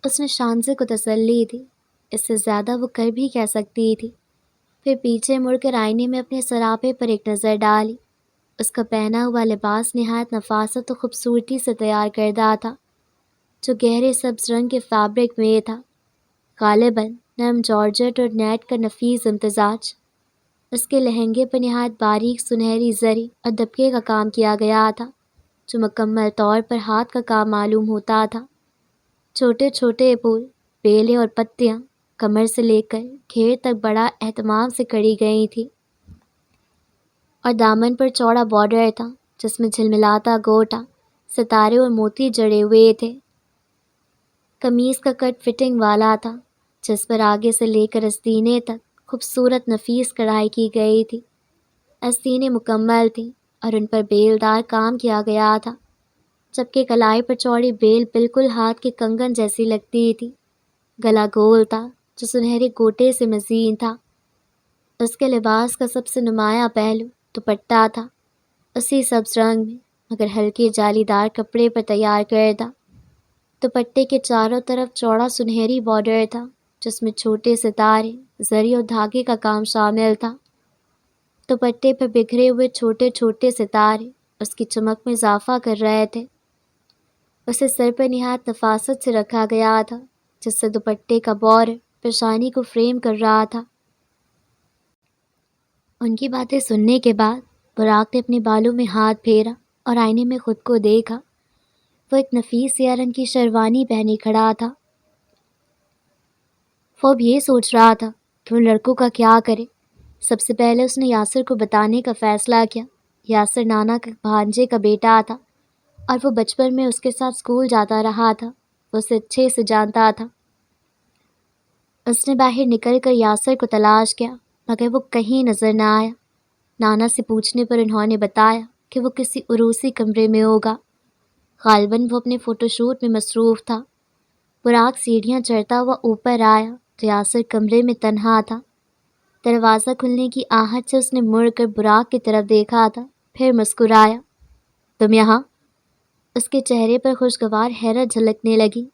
A: اس نے شانزے کو تسلی دی۔ اس سے زیادہ وہ کر بھی کہہ سکتی تھی۔ پھر پیچھے مڑ کر آئینے میں اپنے سراپے پر ایک نظر ڈالی۔ اس کا پہنا ہوا لباس نہایت نفاست و خوبصورتی سے تیار کردہ تھا، جو گہرے سبز رنگ کے فیبرک میں تھا، غالباً نرم جارجٹ اور نیٹ کا نفیس امتزاج۔ اس کے لہنگے پر نہایت باریک سنہری زری اور دبکے کا کام کیا گیا تھا، جو مکمل طور پر ہاتھ کا کام معلوم ہوتا تھا۔ چھوٹے چھوٹے پھول، بیلیں اور پتیاں کمر سے لے کر گھیر تک بڑا اہتمام سے کڑی گئی تھی، اور دامن پر چوڑا بارڈر تھا جس میں جھلملاتا گوٹا، ستارے اور موتی جڑے ہوئے تھے۔ قمیص کا کٹ فٹنگ والا تھا، جس پر آگے سے لے کر آستینے تک خوبصورت نفیس کڑھائی کی گئی تھی۔ آستینیں مکمل تھیں اور ان پر بیلدار کام کیا گیا تھا، جبکہ کلائی پر چوڑی بیل بالکل ہاتھ کے کنگن جیسی لگتی تھی۔ گلا گول تھا جو سنہرے گوٹے سے مزین تھا۔ اس کے لباس کا سب سے نمایاں پہلو دوپٹہ تھا، اسی سبز رنگ میں مگر ہلکے جالی دار کپڑے پر تیار کردہ۔ دوپٹے کے چاروں طرف چوڑا سنہری بارڈر تھا، جس میں چھوٹے ستارے زری اور دھاگے کا کام شامل تھا۔ دوپٹے پر بکھرے ہوئے چھوٹے چھوٹے ستارے اس کی چمک میں اضافہ کر رہے تھے۔ اسے سر پر نہایت نفاست سے رکھا گیا تھا، جس سے دوپٹے کا بورڈ پیشانی کو فریم کر رہا تھا۔ ان کی باتیں سننے کے بعد براق نے اپنے بالوں میں ہاتھ پھیرا اور آئینے میں خود کو دیکھا۔ وہ ایک نفیس سیاہ رنگ کی شیروانی پہنے کھڑا تھا۔ وہ اب یہ سوچ رہا تھا کہ ان لڑکوں کا کیا کرے۔ سب سے پہلے اس نے یاسر کو بتانے کا فیصلہ کیا۔ یاسر نانا کے بھانجے کا بیٹا تھا اور وہ بچپن میں اس کے ساتھ اسکول جاتا رہا تھا۔ وہ اسے اچھے سے جانتا تھا۔ اس نے باہر نکل کر یاسر کو تلاش کیا، مگر وہ کہیں نظر نہ آیا۔ نانا سے پوچھنے پر انہوں نے بتایا کہ وہ کسی عروسی کمرے میں ہوگا۔ غالباً وہ اپنے فوٹو شوٹ میں مصروف تھا۔ براق سیڑھیاں چڑھتا ہوا اوپر آیا تو یاسر کمرے میں تنہا تھا۔ دروازہ کھلنے کی آہٹ سے اس نے مڑ کر براق کی طرف دیکھا تھا، پھر مسکرایا۔ تم یہاں؟ اس کے چہرے پر خوشگوار حیرت جھلکنے لگی۔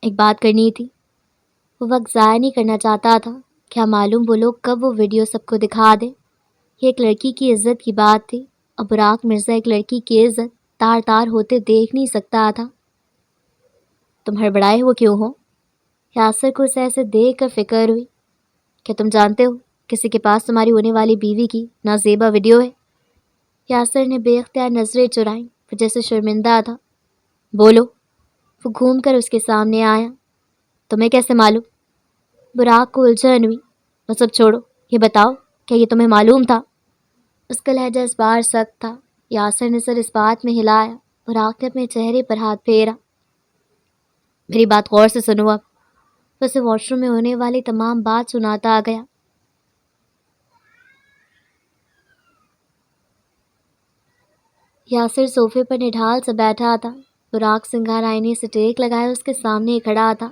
A: ایک بات کرنی تھی۔ وہ وقت ضائع نہیں کرنا چاہتا تھا۔ کیا معلوم وہ لوگ کب وہ ویڈیو سب کو دکھا دیں۔ یہ ایک لڑکی کی عزت کی بات تھی اور براق مرزا ایک لڑکی کی عزت تار تار ہوتے دیکھ نہیں سکتا تھا۔ تم ہڑبڑائے ہوئے کیوں ہو؟ یاسر کو اسے ایسے دیکھ کر فکر ہوئی۔ کیا تم جانتے ہو کسی کے پاس تمہاری ہونے والی بیوی کی نازیبا ویڈیو ہے؟ یاسر نے بے اختیار نظریں چرائیں، وہ جیسے شرمندہ تھا۔ بولو۔ وہ گھوم کر اس کے سامنے آیا۔ تمہیں کیسے معلوم؟ براق کو الجھن ہوئی۔ وہ سب چھوڑو، یہ بتاؤ کیا یہ تمہیں معلوم تھا؟ اس کا لہجہ اس بار سخت تھا۔ یاسر نے سر اس بات میں ہلایا۔ براق نے اپنے چہرے پر ہاتھ پھیرا۔ میری بات غور سے سنو اب۔ اسے واش روم میں ہونے والی تمام بات سناتا گیا۔ یاسر صوفے پر نڈھال سے بیٹھا تھا۔ براق سنگھار آئینے سے ٹیک لگائے اس کے سامنے کھڑا تھا۔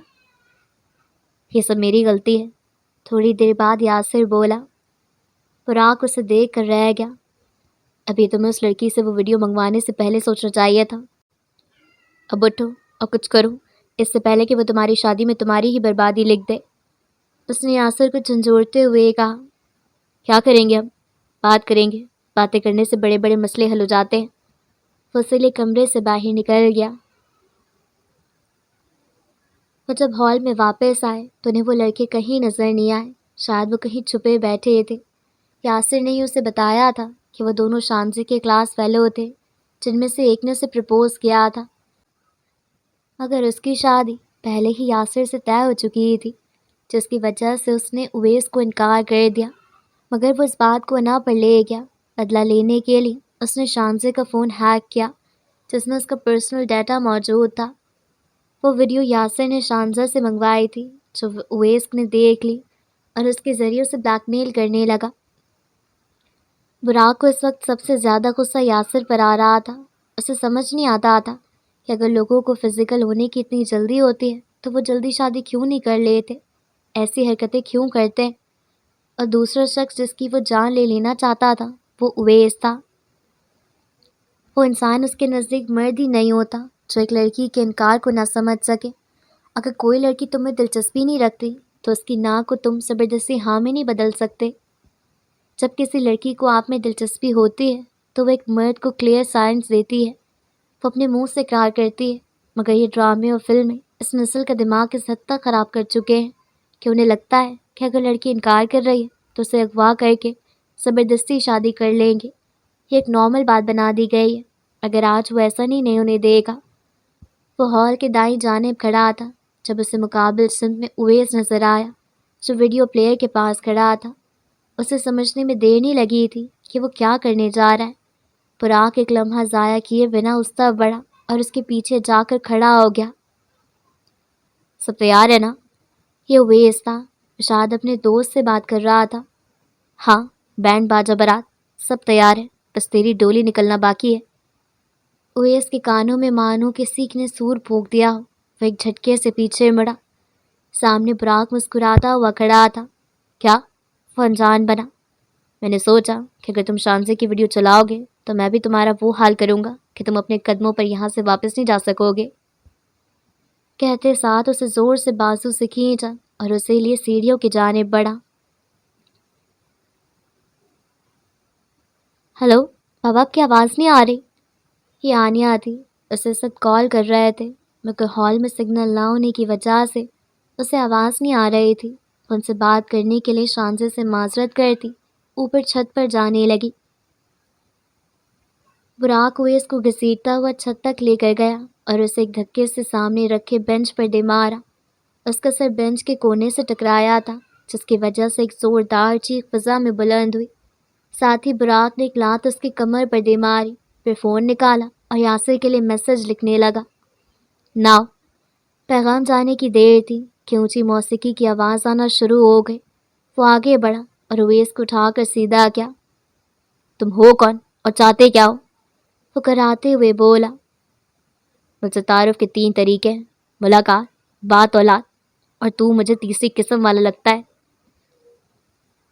A: یہ سب میری غلطی ہے۔ تھوڑی دیر بعد یاسر بولا۔ براق اسے دیکھ کر رہ گیا۔ ابھی تمہیں اس لڑکی سے وہ ویڈیو منگوانے سے پہلے سوچنا چاہیے تھا۔ اب اٹھو اور کچھ کرو، اس سے پہلے کہ وہ تمہاری شادی میں تمہاری ہی بربادی لکھ دے۔ اس نے یاسر کو جھنجھوڑتے ہوئے کہا۔ کیا کریں گے ہم؟ بات کریں گے۔ باتیں کرنے سے بڑے بڑے مسئلے حل ہو جاتے ہیں۔ وہ اس لیے کمرے سے باہر نکل گیا۔ وہ جب ہال میں واپس آئے تو انہیں وہ لڑکے کہیں نظر نہیں آئے۔ شاید وہ کہیں چھپے بیٹھے تھے۔ یاسر نے ہی اسے بتایا تھا کہ وہ دونوں شانزی کے کلاس فیلو تھے، جن میں سے ایک نے اسے پرپوز کیا تھا، مگر اس کی شادی پہلے ہی یاسر سے طے ہو چکی تھی، جس کی وجہ سے اس نے اویس کو انکار کر دیا۔ مگر وہ اس بات کو انا پر لے گیا۔ بدلہ لینے کے لیے اس نے شانزے کا فون ہیک کیا، جس میں اس کا پرسنل ڈیٹا موجود تھا۔ وہ ویڈیو یاسر نے شانزہ سے منگوائی تھی، جو اویس نے دیکھ لی اور اس کے ذریعے اسے بلیک میل کرنے لگا۔ براق کو اس وقت سب سے زیادہ غصہ یاسر پر آ رہا تھا۔ اسے سمجھ نہیں آتا تھا کہ اگر لوگوں کو فزیکل ہونے کی اتنی جلدی ہوتی ہے تو وہ جلدی شادی کیوں نہیں کر لیتے، ایسی حرکتیں کیوں کرتے ہیں۔ اور دوسرا شخص جس کی وہ جان لے لینا چاہتا تھا وہ اویس تھا۔ وہ انسان اس کے نزدیک مرد ہی نہیں ہوتا جو ایک لڑکی کے انکار کو نہ سمجھ سکے۔ اگر کوئی لڑکی تمہیں دلچسپی نہیں رکھتی تو اس کی نا کو تم زبردستی ہاں میں نہیں بدل سکتے۔ جب کسی لڑکی کو آپ میں دلچسپی ہوتی ہے تو وہ ایک مرد کو کلیئر سائنس دیتی ہے، وہ اپنے منہ سے اقرار کرتی ہے۔ مگر یہ ڈرامے اور فلمیں اس نسل کا دماغ اس حد تک خراب کر چکے ہیں کہ انہیں لگتا ہے کہ اگر لڑکی انکار کر رہی ہے تو اسے اغوا کر کے زبردستی شادی کر لیں گے۔ یہ ایک نارمل بات بنا دی گئی ہے۔ اگر آج وہ ایسا نہیں انہیں دے گا۔ وہ ہال کے دائیں جانب کھڑا تھا جب اسے مقابل سمت میں اویس نظر آیا، جو ویڈیو پلیئر کے پاس کھڑا تھا۔ اسے سمجھنے میں دیر نہیں لگی تھی کہ وہ کیا کرنے جا رہا ہے۔ براق ایک لمحہ ضائع کیے بنا اس طرف بڑھا اور اس کے پیچھے جا کر کھڑا ہو گیا۔ سب تیار ہے نا؟ یہ اویس تھا۔ شاید اپنے دوست سے بات کر رہا تھا۔ ہاں، بینڈ باجا بارات سب تیار ہے، بس تیری ڈولی نکلنا باقی ہے۔ اویس کے کانوں میں مانو کسی نے سور پھونک دیا ہو۔ وہ ایک جھٹکے سے پیچھے مڑا۔ سامنے براق مسکراتا ہوا کھڑا تھا۔ کیا؟ وہ انجان بنا۔ میں نے سوچا کہ اگر تم شانزے کی ویڈیو چلاؤ گے تو میں بھی تمہارا وہ حال کروں گا کہ تم اپنے قدموں پر یہاں سے واپس نہیں جا سکو گے۔ کہتے ساتھ اسے زور سے بازو سے کھینچا اور اسی لیے سیڑھیوں کی جانب بڑھا۔ ہلو، اب آپ کی آواز نہیں آ رہی؟ یہ آنیا تھی، اسے سب کال کر رہے تھے مگر ہال میں سگنل نہ ہونے کی وجہ سے اسے آواز نہیں آ رہی تھی۔ ان سے بات کرنے کے لیے شانزے سے معذرت کرتی اوپر چھت پر جانے لگی۔ براق ہوئے اس کو گھسیٹتا ہوا چھت تک لے کر گیا اور اسے ایک دھکے سے سامنے رکھے بینچ پر دے مارا۔ اس کا سر بینچ کے کونے سے ٹکرایا تھا جس کی وجہ سے ایک زوردار چیخ فضا میں بلند ہوئی۔ ساتھ ہی براق نے ایک لات اس کی کمر پر دے ماری، پھر فون نکالا اور یاسر کے لیے میسج لکھنے لگا۔ ناؤ پیغام جانے کی دیر تھی کہ اونچی موسیقی کی آواز آنا شروع ہو گئی۔ وہ آگے بڑھا اور اویس کو اٹھا کر سیدھا کیا۔ تم ہو کون اور چاہتے کیا ہو؟ وہ کراتے ہوئے بولا۔ مجھ سے تعارف کے 3 طریقے ہیں، ملاقات، بات اولاد، اور تو مجھے تیسری قسم والا لگتا ہے۔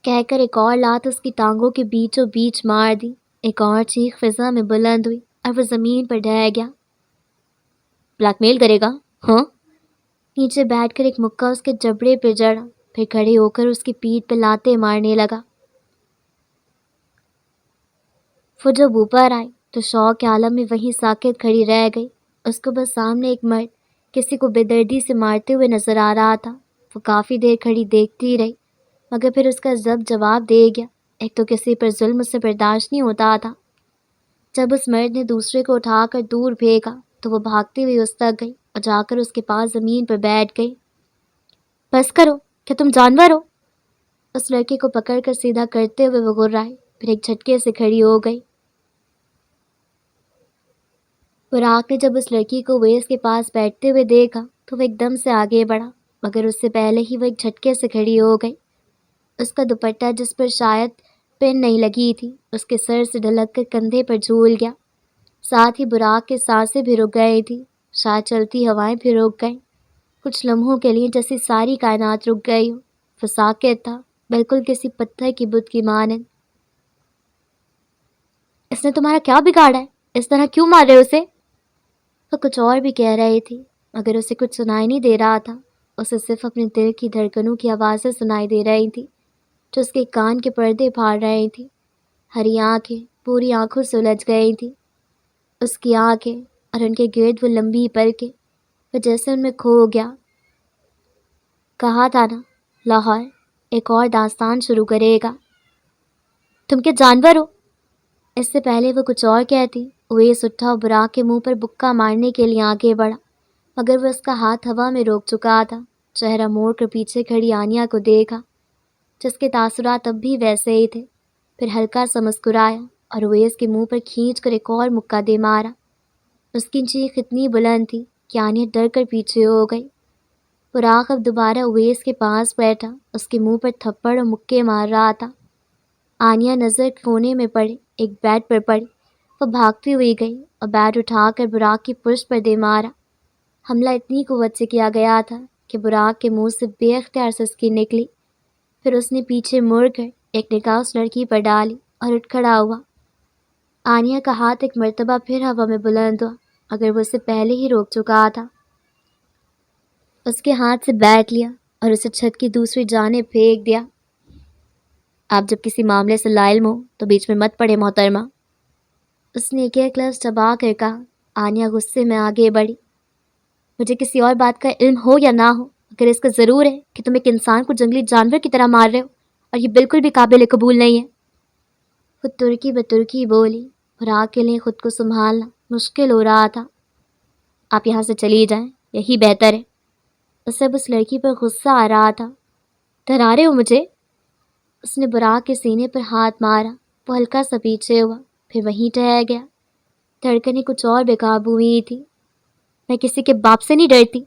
A: کہہ کر ایک اور لات اس کی ٹانگوں کے بیچوں بیچ مار دی۔ ایک اور چیخ فضا میں بلند ہوئی اور وہ زمین پر ڈھہ گیا۔ بلیک میل کرے گا؟ ہاں؟ نیچے بیٹھ کر ایک مکہ اس کے جبڑے پہ جڑا، پھر کھڑے ہو کر اس کی پیٹھ پہ لاتے مارنے لگا۔ وہ جب اوپر آئی تو شوق کے عالم میں وہیں ساکت کھڑی رہ گئی۔ اس کو بس سامنے ایک مرد کسی کو بے دردی سے مارتے ہوئے نظر آ رہا تھا۔ وہ کافی دیر کھڑی دیکھتی رہی مگر پھر اس کا ضبط جواب دے گیا۔ ایک تو کسی پر ظلم سے برداشت نہیں ہوتا تھا۔ جب اس مرد نے دوسرے کو اٹھا کر دور پھینکا تو وہ بھاگتی ہوئی اس تک گئی اور جا کر اس کے پاس زمین پر بیٹھ گئی۔ بس کرو، کیا تم جانور ہو؟ اس لڑکے کو پکڑ کر سیدھا کرتے ہوئے وہ گھرائی، پھر ایک جھٹکے سے کھڑی ہو گئی۔ براق نے جب اس لڑکی کو اویس کے پاس بیٹھتے ہوئے دیکھا تو وہ ایک دم سے آگے بڑھا مگر اس سے پہلے ہی وہ ایک جھٹکے سے کھڑی ہو گئی۔ اس کا دوپٹہ جس پر شاید پن نہیں لگی تھی اس کے سر سے ڈھلک کر کندھے پر جھول گیا۔ ساتھ ہی براق کے سانسیں بھی رک گئی تھی، شاید چلتی ہوائیں بھی رک گئیں۔ کچھ لمحوں کے لیے جیسے ساری کائنات رک گئی ہو۔ وہ ساکت تھا، بالکل کسی پتھر کی بت کی مانند۔ اس نے تمہارا کیا بگاڑا ہے؟ اس طرح کیوں مار رہے اسے؟ وہ کچھ اور بھی کہہ رہی تھی مگر اسے کچھ سنائی نہیں دے رہا تھا۔ اسے صرف اپنے دل کی دھڑکنوں کی آوازیں سنائی دے رہی تھی جو اس کے کان کے پردے پھاڑ رہی تھی۔ ہری آنکھیں پوری آنکھوں سے الجھ گئی تھی۔ اس کی آنکھیں اور ان کے گرد وہ لمبی پلکیں، وہ جیسے ان میں کھو گیا۔ کہا تھا نا، لاہور ایک اور داستان شروع کرے گا۔ تم کیا جانور ہو؟ اس سے پہلے وہ کچھ اور کہتی اویس اٹھا اور براق کے منہ پر بکا مارنے کے لیے آگے بڑھا مگر وہ اس کا ہاتھ ہوا میں روک چکا تھا۔ چہرہ موڑ کر پیچھے کھڑی آنیا کو دیکھا جس کے تاثرات اب بھی ویسے ہی تھے، پھر ہلکا سا مسکرایا اور اویس کے منہ پر کھینچ کر ایک اور مکہ دے مارا۔ اس کی چیخ اتنی بلند تھی کہ آنیا ڈر کر پیچھے ہو گئی۔ براق اب دوبارہ اویس کے پاس بیٹھا، اس کے منہ پر تھپڑ اور مکے مار رہا تھا۔ آنیا نظر کونے میں پڑے ایک بیٹ پر پڑی، وہ بھاگتی ہوئی گئی اور بیٹ اٹھا کر براق کی پشت پر دے مارا۔ حملہ اتنی قوت سے کیا گیا تھا کہ براق کے منہ سے بے اختیار سسکی نکلی، پھر اس نے پیچھے مڑ کر ایک نگاہ اس لڑکی پر ڈالی اور اٹھ کھڑا ہوا۔ آنیا کا ہاتھ ایک مرتبہ پھر ہوا میں بلند ہوا مگر وہ اسے پہلے ہی روک چکا تھا۔ اس کے ہاتھ سے بیٹ لیا اور اسے چھت کی دوسری جانب پھینک دیا۔ آپ جب کسی معاملے سے لا علم ہو تو بیچ میں مت پڑے محترمہ، اس نے ایک لفظ چبا کر کہا۔ آنیا غصے میں آگے بڑھی۔ مجھے کسی اور بات کا علم ہو یا نہ ہو مگر اس کا ضرور ہے کہ تم ایک انسان کو جنگلی جانور کی طرح مار رہے ہو اور یہ بالکل بھی قابل قبول نہیں ہے۔ وہ ترکی بترکی بولی۔ براق کے لیے خود کو سنبھالنا مشکل ہو رہا تھا۔ آپ یہاں سے چلی جائیں، یہی بہتر ہے۔ اسے اب اس لڑکی پر غصہ آ رہا تھا۔ ڈرا رہے ہو مجھے؟ اس نے براق کے سینے پر ہاتھ مارا۔ وہ ہلکا سا پیچھے ہوا پھر وہیں ٹھہر گیا۔ دھڑکنیں کچھ اور بے قابو ہوئی تھی۔ میں کسی کے باپ سے نہیں ڈرتی۔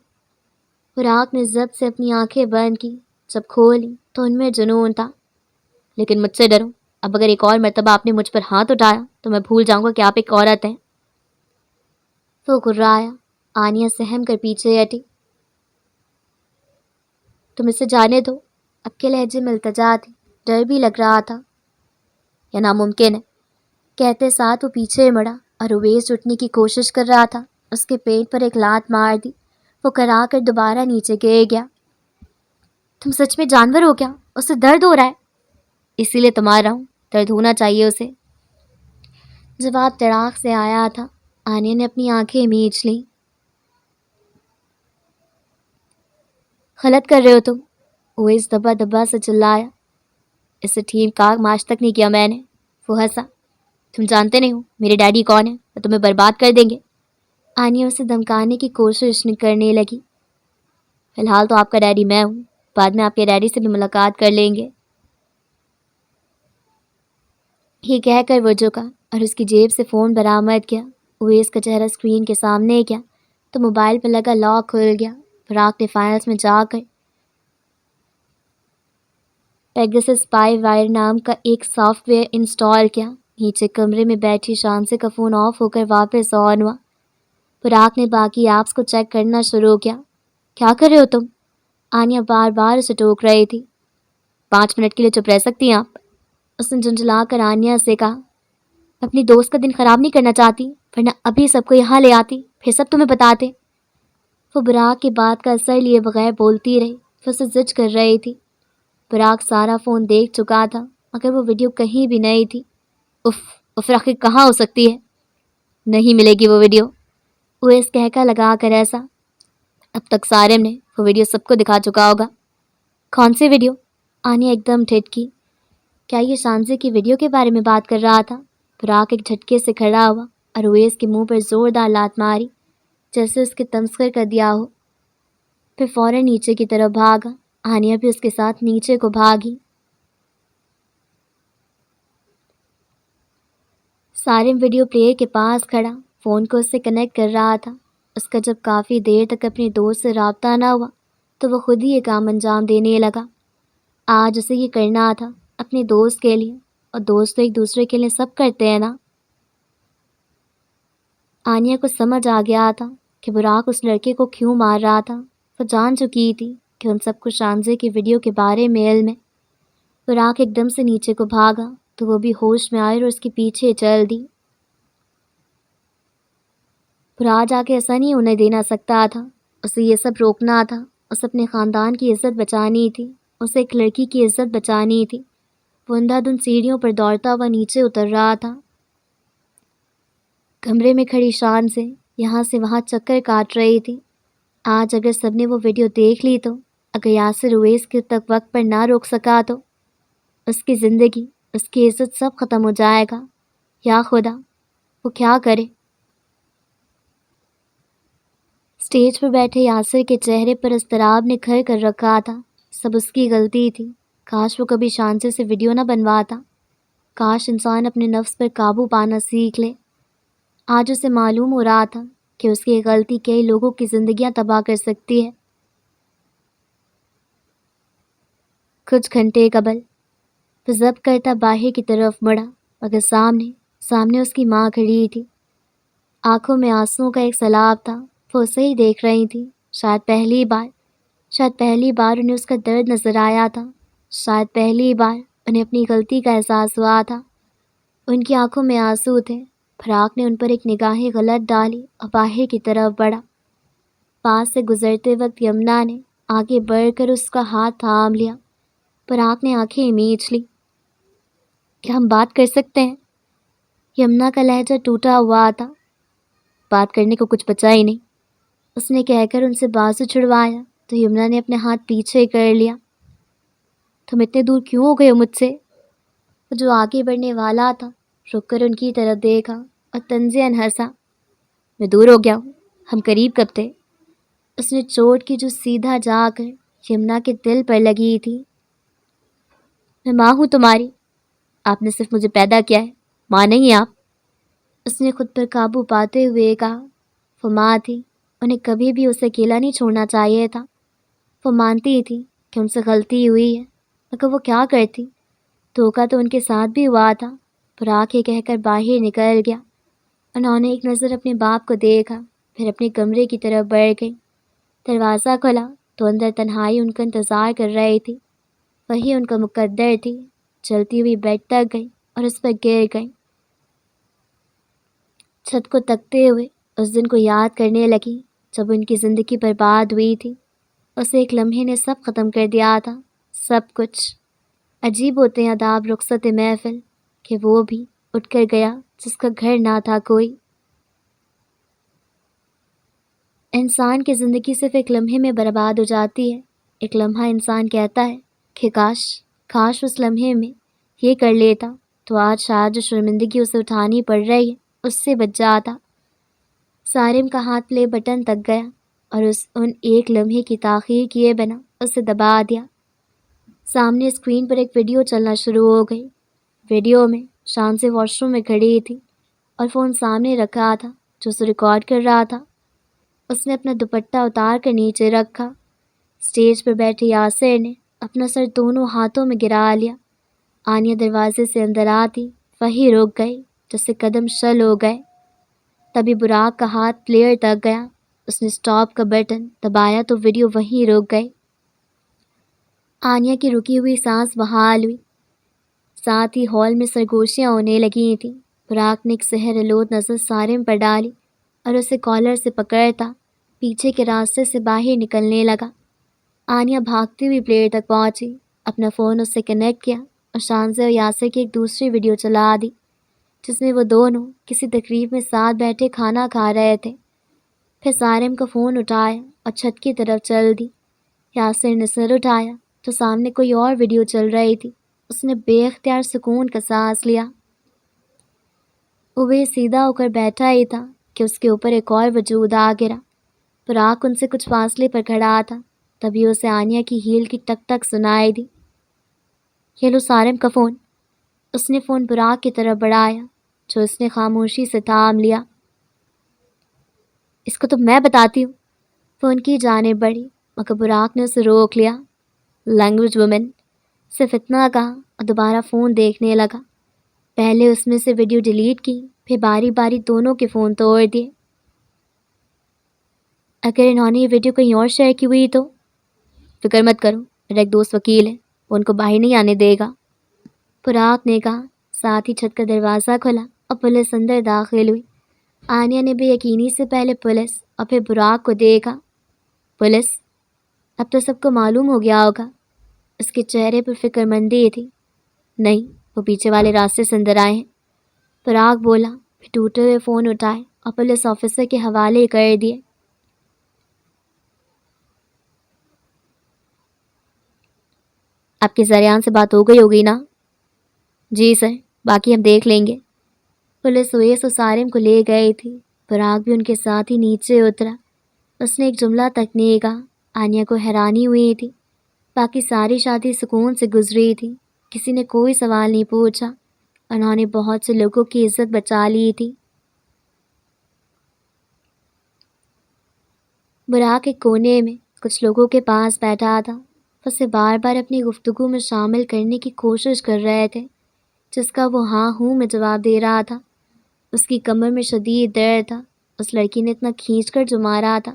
A: براق نے ضبط سے اپنی آنکھیں بند کی، جب کھولی تو ان میں جنون تھا۔ لیکن مجھ سے ڈرو، اب اگر ایک اور مرتبہ آپ نے مجھ پر ہاتھ اٹھایا تو میں بھول جاؤں گا کہ آپ ایک عورت ہیں۔ وہ گھرایا۔ آنیا سہم کر پیچھے ہٹی۔ تم اسے جانے دو، اب کے لہجے میں التجا تھی، ڈر بھی لگ رہا تھا۔ یہ ناممکن ہے، کہتے ساتھ وہ پیچھے مڑا اور اویس اٹھنے کی کوشش کر رہا تھا۔ اس کے پیٹ پر ایک لات مار دی، وہ کرا کر دوبارہ نیچے گر گیا۔ تم سچ میں جانور ہو کیا؟ اسے درد ہو رہا ہے؟ اسی لیے تو مار رہا ہوں، درد ہونا چاہیے اسے۔ جواب تڑاک سے آیا تھا۔ آنیا نے اپنی آنکھیں میچ لیں۔ غلط کر رہے ہو تم، اویس دبا دبا سے چلایا۔ اسے ٹھیک کام آج تک نہیں کیا میں نے۔ وہ ہنسا۔ تم جانتے نہیں ہو میرے ڈیڈی کون ہے، وہ تمہیں برباد کر دیں گے۔ آنیا اسے دھمکانے کی کوشش کرنے لگی۔ فی الحال تو آپ کا ڈیڈی میں ہوں، بعد میں آپ کے ڈیڈی سے بھی ملاقات کر لیں گے۔ یہ کہہ کر وہ جھکا اور اس کی جیب سے فون برآمد کیا۔ اویس کا چہرہ اسکرین کے سامنے کیا تو موبائل پہ لگا لاک کھل گیا۔ فراق نے فائلز میں جا کر پیگسس اسپائی وائر نام کا ایک سافٹ ویئر انسٹال کیا۔ نیچے کمرے میں بیٹھی شانزے کا فون آف ہو کر واپس آن ہوا۔ فراق نے باقی ایپس کو چیک کرنا شروع کیا۔ کیا کر رہے ہو تم؟ آنیا بار بار اسے ٹوک رہی تھی۔ 5 منٹ کے لیے چپ رہ سکتی ہیں آپ؟ اس نے جھنجھلا کر آنیا سے کہا۔ اپنی دوست کا دن خراب نہیں کرنا چاہتی، ورنہ ابھی سب کو یہاں لے آتی، پھر سب تمہیں بتاتے۔ وہ براق کی بات کا اثر لیے بغیر بولتی رہی، پھر اسے زج کر رہی تھی۔ براق سارا فون دیکھ چکا تھا مگر وہ ویڈیو کہیں بھی نہیں تھی۔ اف آخر کہاں ہو سکتی ہے؟ نہیں ملے گی وہ ویڈیو، اویس کہکا لگا کر ایسا۔ اب تک سارم نے وہ ویڈیو سب کو دکھا چکا ہوگا۔ کون سی ویڈیو؟ آنیا ایک دم ٹھٹکی۔ کیا یہ شانزے کی ویڈیو کے بارے میں بات کر رہا تھا؟ براق ایک جھٹکے سے کھڑا ہوا اور اویس کے منہ پر زوردار لات ماری جیسے اس کے تمسخر کر دیا ہو۔ پھر فوراً نیچے کی طرف بھاگا۔ آنیا بھی اس کے ساتھ نیچے کو بھاگی۔ سارم ویڈیو پلیئر کے پاس کھڑا فون کو اس سے کنیکٹ کر رہا تھا۔ اس کا جب کافی دیر تک اپنے دوست سے رابطہ نہ ہوا تو وہ خود ہی یہ کام انجام دینے لگا۔ آج اسے یہ کرنا تھا اپنے دوست کے لیے، اور دوست تو ایک دوسرے کے لیے سب کرتے ہیں نا۔ آنیا کو سمجھ آ گیا تھا کہ براق اس لڑکے کو کیوں مار رہا تھا۔ وہ جان چکی تھی کہ ان سب کو شانزے کی ویڈیو کے بارے میں علم ہے۔ براق ایک دم سے نیچے کو بھاگا تو وہ بھی ہوش میں آئی اور اس کے پیچھے چل دی۔ برا جا کے ایسا نہیں ہونے دینا سکتا تھا، اسے یہ سب روکنا تھا۔ اسے اپنے خاندان کی عزت بچانی تھی، اسے ایک لڑکی کی عزت بچانی تھی۔ وہ اندھا دھند سیڑھیوں پر دوڑتا ہوا نیچے اتر رہا تھا۔ کمرے میں کھڑی شان سے یہاں سے وہاں چکر کاٹ رہی تھی۔ آج اگر سب نے وہ ویڈیو دیکھ لی تو، اگر یاسر اویس کے تک وقت پر نہ روک سکا تو اس کی زندگی، اس کی عزت سب ختم ہو جائے گا۔ یا خدا، وہ کیا کرے؟ اسٹیج پر بیٹھے یاسر کے چہرے پر اضطراب نے گھر کر رکھا تھا۔ سب اس کی غلطی تھی۔ کاش وہ کبھی شانزے سے ویڈیو نہ بنواتا۔ کاش انسان اپنے نفس پر قابو پانا سیکھ لے۔ آج اسے معلوم ہو رہا تھا کہ اس کی غلطی کئی لوگوں کی زندگیاں تباہ کر سکتی ہے۔ کچھ گھنٹے قبل وہ ضبط کرتا باہر کی طرف مڑا مگر سامنے اس کی ماں کھڑی تھی۔ آنکھوں میں آنسوؤں کا ایک سیلاب تھا۔ وہ اسے ہی دیکھ رہی تھی۔ شاید پہلی بار انہیں اس کا درد نظر آیا تھا۔ شاید پہلی بار انہیں اپنی غلطی کا احساس ہوا تھا۔ ان کی آنکھوں میں آنسو تھے۔ فراق نے ان پر ایک نگاہیں غلط ڈالی اور باہر کی طرف بڑھا۔ پاس سے گزرتے وقت یمنا نے آگے بڑھ کر اس کا ہاتھ تھام لیا۔ فراق نے آنکھیں میچ لی۔ کیا ہم بات کر سکتے ہیں؟ یمنا کا لہجہ ٹوٹا ہوا تھا۔ بات کرنے کو کچھ بچا ہی نہیں، اس نے کہہ کر ان سے بازو چھڑوایا تو یمنا نے اپنے ہاتھ پیچھے کر لیا۔ تم اتنے دور کیوں ہو گئے ہو مجھ سے؟ وہ جو آگے بڑھنے والا تھا رک کر ان کی طرف دیکھا اور طنزیاً ہنسا۔ میں دور ہو گیا ہوں، ہم قریب کب تھے؟ اس نے چوٹ کی جو سیدھا جا کر یمنا کے دل پر لگی تھی۔ میں ماں ہوں تمہاری، آپ نے صرف مجھے پیدا کیا ہے، ماں نہیں ہیں آپ۔ اس نے خود پر قابو پاتے ہوئے کہا۔ وہ ماں تھی، انہیں کبھی بھی اسے اکیلا نہیں چھوڑنا چاہیے تھا۔ وہ مانتی تھی کہ ان سے غلطی ہوئی ہے مگر وہ کیا کرتی؟ دھوکہ تو ان کے ساتھ بھی ہوا تھا۔ فراق یہ کہہ کر باہر نکل گیا۔ انہوں نے ایک نظر اپنے باپ کو دیکھا، پھر اپنے کمرے کی طرف بڑھ گئی۔ دروازہ کھلا تو اندر تنہائی ان کا انتظار کر رہی تھی۔ وہی ان کا مقدر تھی۔ چلتی ہوئی بیڈ تک گئی اور اس پر گر گئی۔ چھت کو تکتے ہوئے اس دن کو یاد کرنے لگی جب ان کی زندگی برباد ہوئی تھی۔ اسے ایک لمحے نے سب ختم کر دیا تھا، سب کچھ۔ عجیب ہوتے ہیں آداب رخصت محفل کہ وہ بھی اٹھ کر گیا جس کا گھر نہ تھا کوئی۔ انسان کی زندگی صرف ایک لمحے میں برباد ہو جاتی ہے۔ ایک لمحہ انسان کہتا ہے کہ کاش اس لمحے میں یہ کر لیتا تو آج شاید جو شرمندگی اسے اٹھانی پڑ رہی ہے اس سے بچ جاتا۔ سارم کا ہاتھ پلے بٹن تک گیا اور ان ایک لمحے کی تاخیر کیے بنا اسے دبا دیا۔ سامنے اسکرین پر ایک ویڈیو چلنا شروع ہو گئی۔ ویڈیو میں شانزی واش روم میں کھڑی تھی اور فون سامنے رکھا تھا جو اسے ریکارڈ کر رہا تھا۔ اس نے اپنا دوپٹہ اتار کر نیچے رکھا۔ اسٹیج پر بیٹھے یاسر نے اپنا سر دونوں ہاتھوں میں گرا لیا۔ آنیا دروازے سے اندر آتی وہی رک گئی جیسے قدم شل ہو گئے۔ تبھی براق کا ہاتھ پلیئر تک گیا۔ اس نے سٹاپ کا بٹن دبایا تو ویڈیو وہیں رک گئی۔ آنیا کی رکی ہوئی سانس بحال ہوئی، ساتھ ہی ہال میں سرگوشیاں ہونے لگی تھیں۔ براق نے ایک سحر آلود نظر سارم پر ڈالی اور اسے کالر سے پکڑتا پیچھے کے راستے سے باہر نکلنے لگا۔ آنیا بھاگتی ہوئی پلیئر تک پہنچی، اپنا فون اس سے کنیکٹ کیا اور شانزے اور یاسر کی ایک دوسری ویڈیو چلا دی جس میں وہ دونوں کسی تقریب میں ساتھ بیٹھے کھانا کھا رہے تھے۔ پھر سارم کا فون اٹھایا اور چھت کی طرف چل دی۔ یاسر نے سر اٹھایا تو سامنے کوئی اور ویڈیو چل رہی تھی۔ اس نے بے اختیار سکون کا سانس لیا۔ وہ سیدھا ہو کر بیٹھا ہی تھا کہ اس کے اوپر ایک اور وجود آ گرا۔ براق ان سے کچھ فاصلے پر کھڑا تھا، تبھی اسے آنیا کی ہیل کی ٹک ٹک سنائی دی۔ یہ لو سارم کا فون۔ اس نے فون براق کی طرف بڑھایا جو اس نے خاموشی سے تھام لیا۔ اس کو تو میں بتاتی ہوں۔ فون کی جانب بڑھی مگر براق نے اسے روک لیا۔ لینگویج وومن، صرف اتنا کہا اور دوبارہ فون دیکھنے لگا۔ پہلے اس میں سے ویڈیو ڈیلیٹ کی، پھر باری باری دونوں کے فون توڑ دیے۔ اگر انہوں نے یہ ویڈیو کہیں اور شیئر کی ہوئی تو؟ فکر مت کرو، میرا ایک دوست وکیل ہے، وہ ان کو باہر نہیں آنے دے گا، براق نے کہا۔ ساتھ ہی چھت کا دروازہ کھلا اور پولیس اندر داخل ہوئی۔ آنیا نے بے یقینی سے پہلے پولیس اور پھر براق کو دیکھا۔ پولیس؟ اب تو سب کو معلوم ہو گیا ہوگا۔ اس کے چہرے پر فکر مندی تھی۔ نہیں، وہ پیچھے والے راستے سے اندر آئے ہیں، براق بولا، پھر ٹوٹے ہوئے فون اٹھائے اور پولیس آفیسر کے حوالے کر دیے۔ آپ کے ذریعان سے بات ہو گئی ہوگی نا؟ جی سر، باقی ہم دیکھ لیں گے۔ پولیس اویس و سارم کو لے گئی تھی۔ براق بھی ان کے ساتھ ہی نیچے اترا۔ اس نے ایک جملہ تک نہیں کہا۔ آنیا کو حیرانی ہوئی تھی۔ باقی ساری شادی سکون سے گزری تھی، کسی نے کوئی سوال نہیں پوچھا۔ انہوں نے بہت سے لوگوں کی عزت بچا لی تھی۔ براق ایک کونے میں کچھ لوگوں کے پاس بیٹھا تھا۔ اسے بار بار اپنی گفتگو میں شامل کرنے کی کوشش کر رہے تھے جس کا وہ ہاں ہوں میں جواب دے رہا تھا۔ اس کی کمر میں شدید درد تھا۔ اس لڑکی نے اتنا کھینچ کر جو مارا تھا،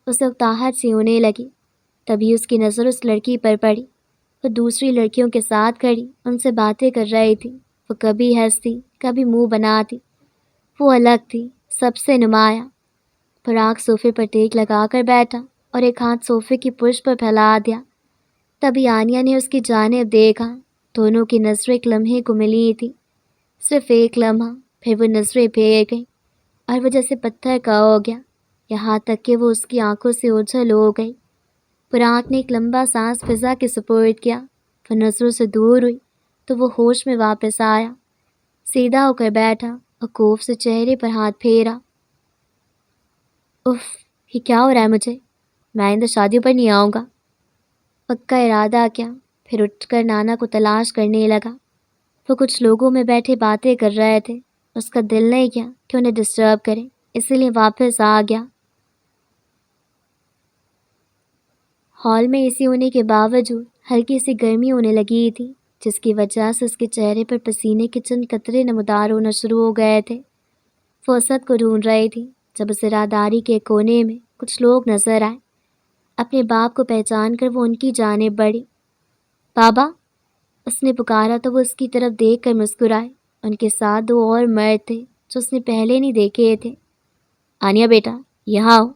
A: اسے اکتاہٹ سی ہونے لگی۔ تبھی اس کی نظر اس لڑکی پر پڑی۔ وہ دوسری لڑکیوں کے ساتھ کھڑی ان سے باتیں کر رہی تھی۔ وہ کبھی ہنستی، کبھی منہ بناتی۔ وہ الگ تھی، سب سے نمایاں۔ براق صوفے پر ٹیک لگا کر بیٹھا اور ایک ہاتھ صوفے کی پشت پر پھیلا دیا۔ تبھی آنیا نے اس کی جانب دیکھا۔ دونوں کی نظریں ایک لمحے کو ملی تھی، صرف ایک لمحہ، پھر وہ نظریں پھیر گئیں اور وہ جیسے پتھر کا ہو گیا، یہاں تک کہ وہ اس کی آنکھوں سے اوجھل ہو گئی۔ براق نے ایک لمبا سانس فضا کے سپرد کیا۔ وہ نظروں سے دور ہوئی تو وہ ہوش میں واپس آیا، سیدھا ہو کر بیٹھا اور کوف سے چہرے پر ہاتھ پھیرا۔ اف، یہ کیا ہو رہا ہے مجھے؟ میں آئندہ شادیوں پر نہیں آؤں گا۔ پکا ارادہ کیا، پھر اٹھ کر نانا کو تلاش کرنے لگا۔ وہ کچھ لوگوں میں بیٹھے باتیں کر رہے تھے۔ اس کا دل نہیں کیا کہ انہیں ڈسٹرب کرے، اسی لیے واپس آ گیا۔ ہال میں اے سی ہونے کے باوجود ہلکی سی گرمی ہونے لگی تھی جس کی وجہ سے اس کے چہرے پر پسینے کے چند قطرے نمودار ہونا شروع ہو گئے تھے۔ وہ اسد کو ڈھونڈ رہی تھی جب اسے راہداری کے کونے میں کچھ لوگ نظر آئے۔ اپنے باپ کو پہچان کر وہ ان کی جانب بڑھی۔ بابا، اس نے پکارا تو وہ اس کی طرف دیکھ کر مسکرائے۔ ان کے ساتھ دو اور مرد تھے جو اس نے پہلے نہیں دیکھے تھے۔ آنیا بیٹا، یہاں آؤ،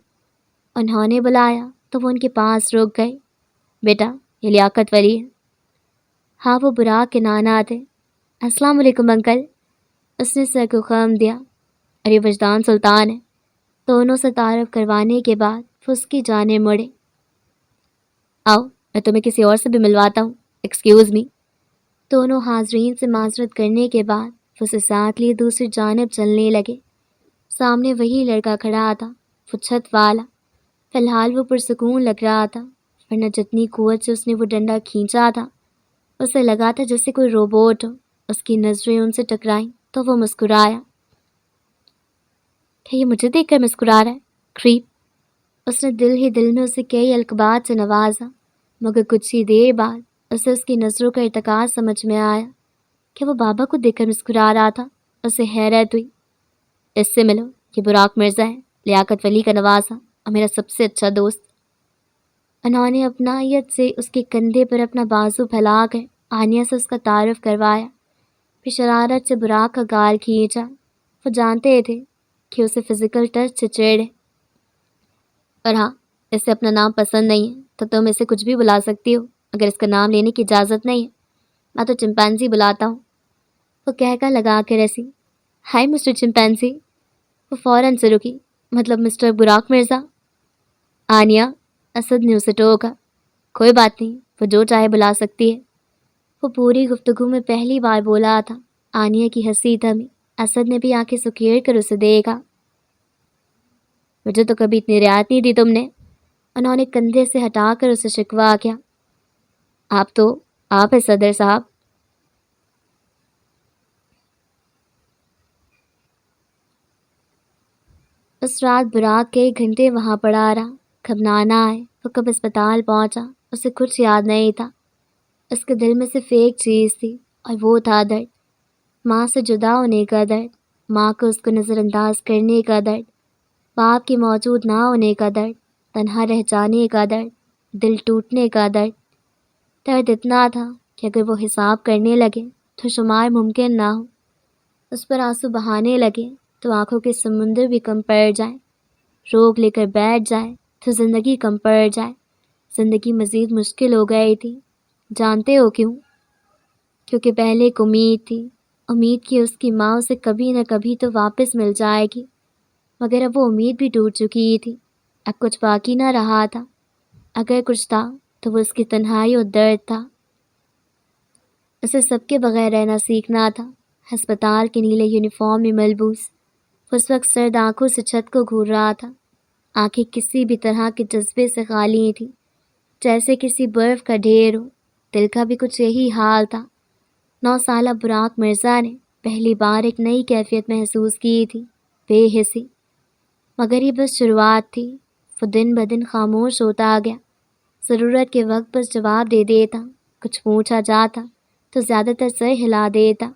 A: انہوں نے بلایا۔ تو وہ ان کے پاس رک گئے۔ بیٹا یہ لیاقت ولی ہے۔ ہاں وہ براق کے نانا تھے۔ السلام علیکم انکل۔ اس نے سر کو خم دیا۔ اور یہ وجدان سلطان ہے۔ دونوں سے تعارف کروانے کے بعد وہ اس کی جانب مڑے۔ آؤ میں تمہیں کسی اور سے بھی ملواتا ہوں، ایکسکیوز می۔ دونوں حاضرین سے معذرت کرنے کے بعد وہ اسے ساتھ لیے دوسری جانب چلنے لگے۔ سامنے وہی لڑکا کھڑا تھا، وہ چھت والا۔ فی الحال وہ پرسکون لگ رہا تھا، ورنہ جتنی قوت سے اس نے وہ ڈنڈا کھینچا تھا اسے لگا تھا جیسے کوئی روبوٹ ہو۔ اس کی نظریں ان سے ٹکرائیں تو وہ مسکرایا۔ کیا یہ مجھے دیکھ کر مسکرا رہا ہے؟ کریپ۔ اس نے دل ہی دل میں اسے کئی القابات سے نوازا، مگر کچھ ہی دیر بعد اسے اس کی نظروں کا ارتکاز سمجھ میں آیا کہ وہ بابا کو دیکھ کر مسکرا رہا تھا۔ اسے حیرت ہوئی۔ اس سے ملو، یہ براق مرزا ہے، لیاقت ولی کا نواسا اور میرا سب سے اچھا دوست۔ انہوں نے اپنائیت سے اس کے کندھے پر اپنا بازو پھیلا کر آنیہ سے اس کا تعارف کروایا، پھر شرارت سے براق کا گال کھینچا۔ وہ جانتے تھے کہ اسے فزیکل ٹچ سے چڑھ ہے۔ اور ہاں، اسے اپنا نام پسند نہیں ہے تو تم اسے کچھ بھی بلا سکتی ہو، اگر اس کا نام لینے کی اجازت نہیں ہے میں تو چمپینزی بلاتا ہوں۔ وہ کہہ لگا کے رسی۔ Hi Mister chimpanzee. وہ فوراً سے رکی۔ مطلب مسٹر براق مرزا؟ آنیہ، اسد نے اسے ٹوکا۔ کوئی بات نہیں، وہ جو چاہے بلا سکتی ہے۔ وہ پوری گفتگو میں پہلی بار بولا تھا۔ آنیہ کی ہنسی تھمی۔ اسد نے بھی آنکھیں سکیڑ کر اسے دیکھا۔ مجھے تو کبھی اتنی رعایت نہیں دی تم نے۔ انہوں نے کندھے سے ہٹا کر اسے شکوا کیا۔ آپ ہے صدر صاحب۔ اس رات براق کئی گھنٹے وہاں پڑا رہا۔ کب نانا آئے، وہ کب اسپتال پہنچا، اسے کچھ یاد نہیں تھا۔ اس کے دل میں صرف ایک چیز تھی اور وہ تھا درد۔ ماں سے جدا ہونے کا درد، ماں کو اس کو نظر انداز کرنے کا درد، باپ کے موجود نہ ہونے کا درد، تنہا رہ جانے کا درد، دل ٹوٹنے کا درد۔ درد اتنا تھا کہ اگر وہ حساب کرنے لگے تو شمار ممکن نہ ہو۔ اس پر آنسو بہانے لگے تو آنکھوں کے سمندر بھی کم پڑ جائیں۔ روک لے کر بیٹھ جائے تو زندگی کم پڑ جائے۔ زندگی مزید مشکل ہو گئی تھی۔ جانتے ہو کیوں؟ کیونکہ پہلے ایک امید تھی، امید کی اس کی ماں اسے کبھی نہ کبھی تو واپس مل جائے گی، مگر اب وہ امید بھی ٹوٹ چکی تھی۔ اب کچھ باقی نہ رہا تھا۔ اگر کچھ تھا تو وہ اس کی تنہائی اور درد تھا۔ اسے سب کے بغیر رہنا سیکھنا تھا۔ ہسپتال کے نیلے یونیفارم میں ملبوس وہ اس وقت سرد آنکھوں سے چھت کو گھور رہا تھا۔ آنکھیں کسی بھی طرح کے جذبے سے خالی تھیں، جیسے کسی برف کا ڈھیر ہو۔ دل کا بھی کچھ یہی حال تھا۔ 9 سالہ براق مرزا نے پہلی بار ایک نئی کیفیت محسوس کی تھی، بے حسی۔ مگر یہ بس شروعات تھی۔ وہ دن بدن خاموش ہوتا گیا۔ ضرورت کے وقت بس جواب دے دیتا، کچھ پوچھا جاتا تو زیادہ تر سر ہلا دیتا۔